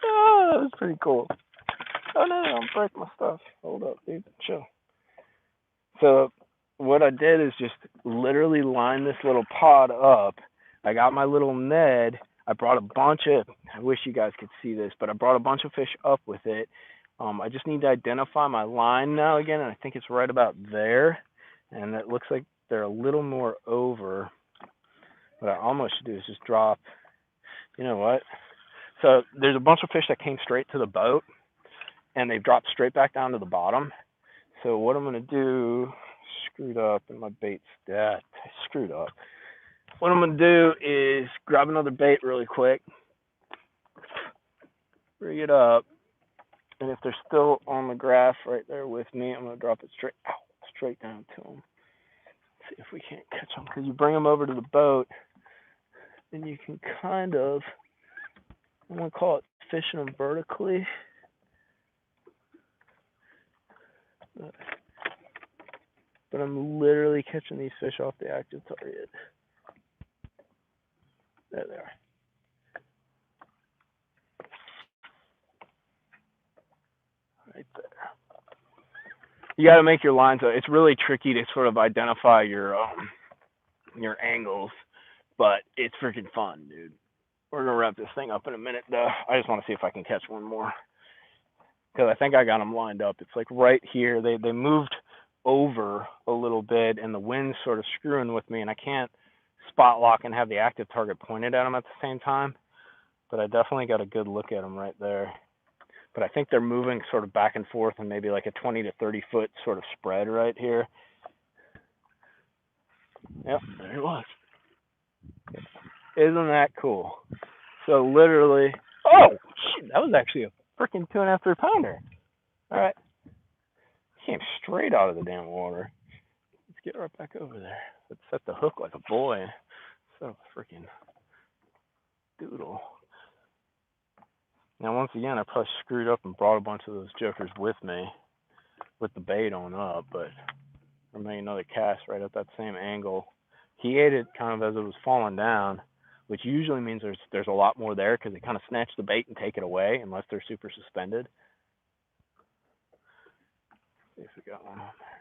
Oh, that was pretty cool. Oh, no, don't break my stuff. Hold up, dude. Chill. So what I did is just literally line this little pod up. I got my little Ned. I brought a bunch of, I wish you guys could see this, but I brought a bunch of fish up with it. I just need to identify my line now again, and I think it's right about there. And it looks like they're a little more over. What I almost should do is just drop, you know what? So there's a bunch of fish that came straight to the boat, and they've dropped straight back down to the bottom. So what I'm going to do, screwed up, and my bait's dead. Screwed up. What I'm going to do is grab another bait really quick, bring it up, and if they're still on the graph right there with me, I'm going to drop it straight down to them. See if we can't catch them, because you bring them over to the boat, and you can kind of, I'm going to call it fishing them vertically. But I'm literally catching these fish off the active target. There they are. Right there. You got to make your lines. It's really tricky to sort of identify your angles, but it's freaking fun, dude. We're gonna wrap this thing up in a minute, though. I just want to see if I can catch one more, because I think I got them lined up. It's like right here. They moved over a little bit, and the wind's sort of screwing with me, and I can't spot lock and have the active target pointed at them at the same time. But I definitely got a good look at them right there. But I think they're moving sort of back and forth in maybe like a 20 to 30 foot sort of spread right here. Yep, there he was. Isn't that cool? So literally, oh shit, that was actually a freaking 2.5, 3 pounder. All right, came straight out of the damn water. Let's get right back over there. Let's set the hook like a boy. So freaking doodle. Now once again, I probably screwed up and brought a bunch of those jokers with me, with the bait on up, but I made another cast right at that same angle. He ate it kind of as it was falling down, which usually means there's a lot more there because they kind of snatch the bait and take it away unless they're super suspended. See if we got one on there.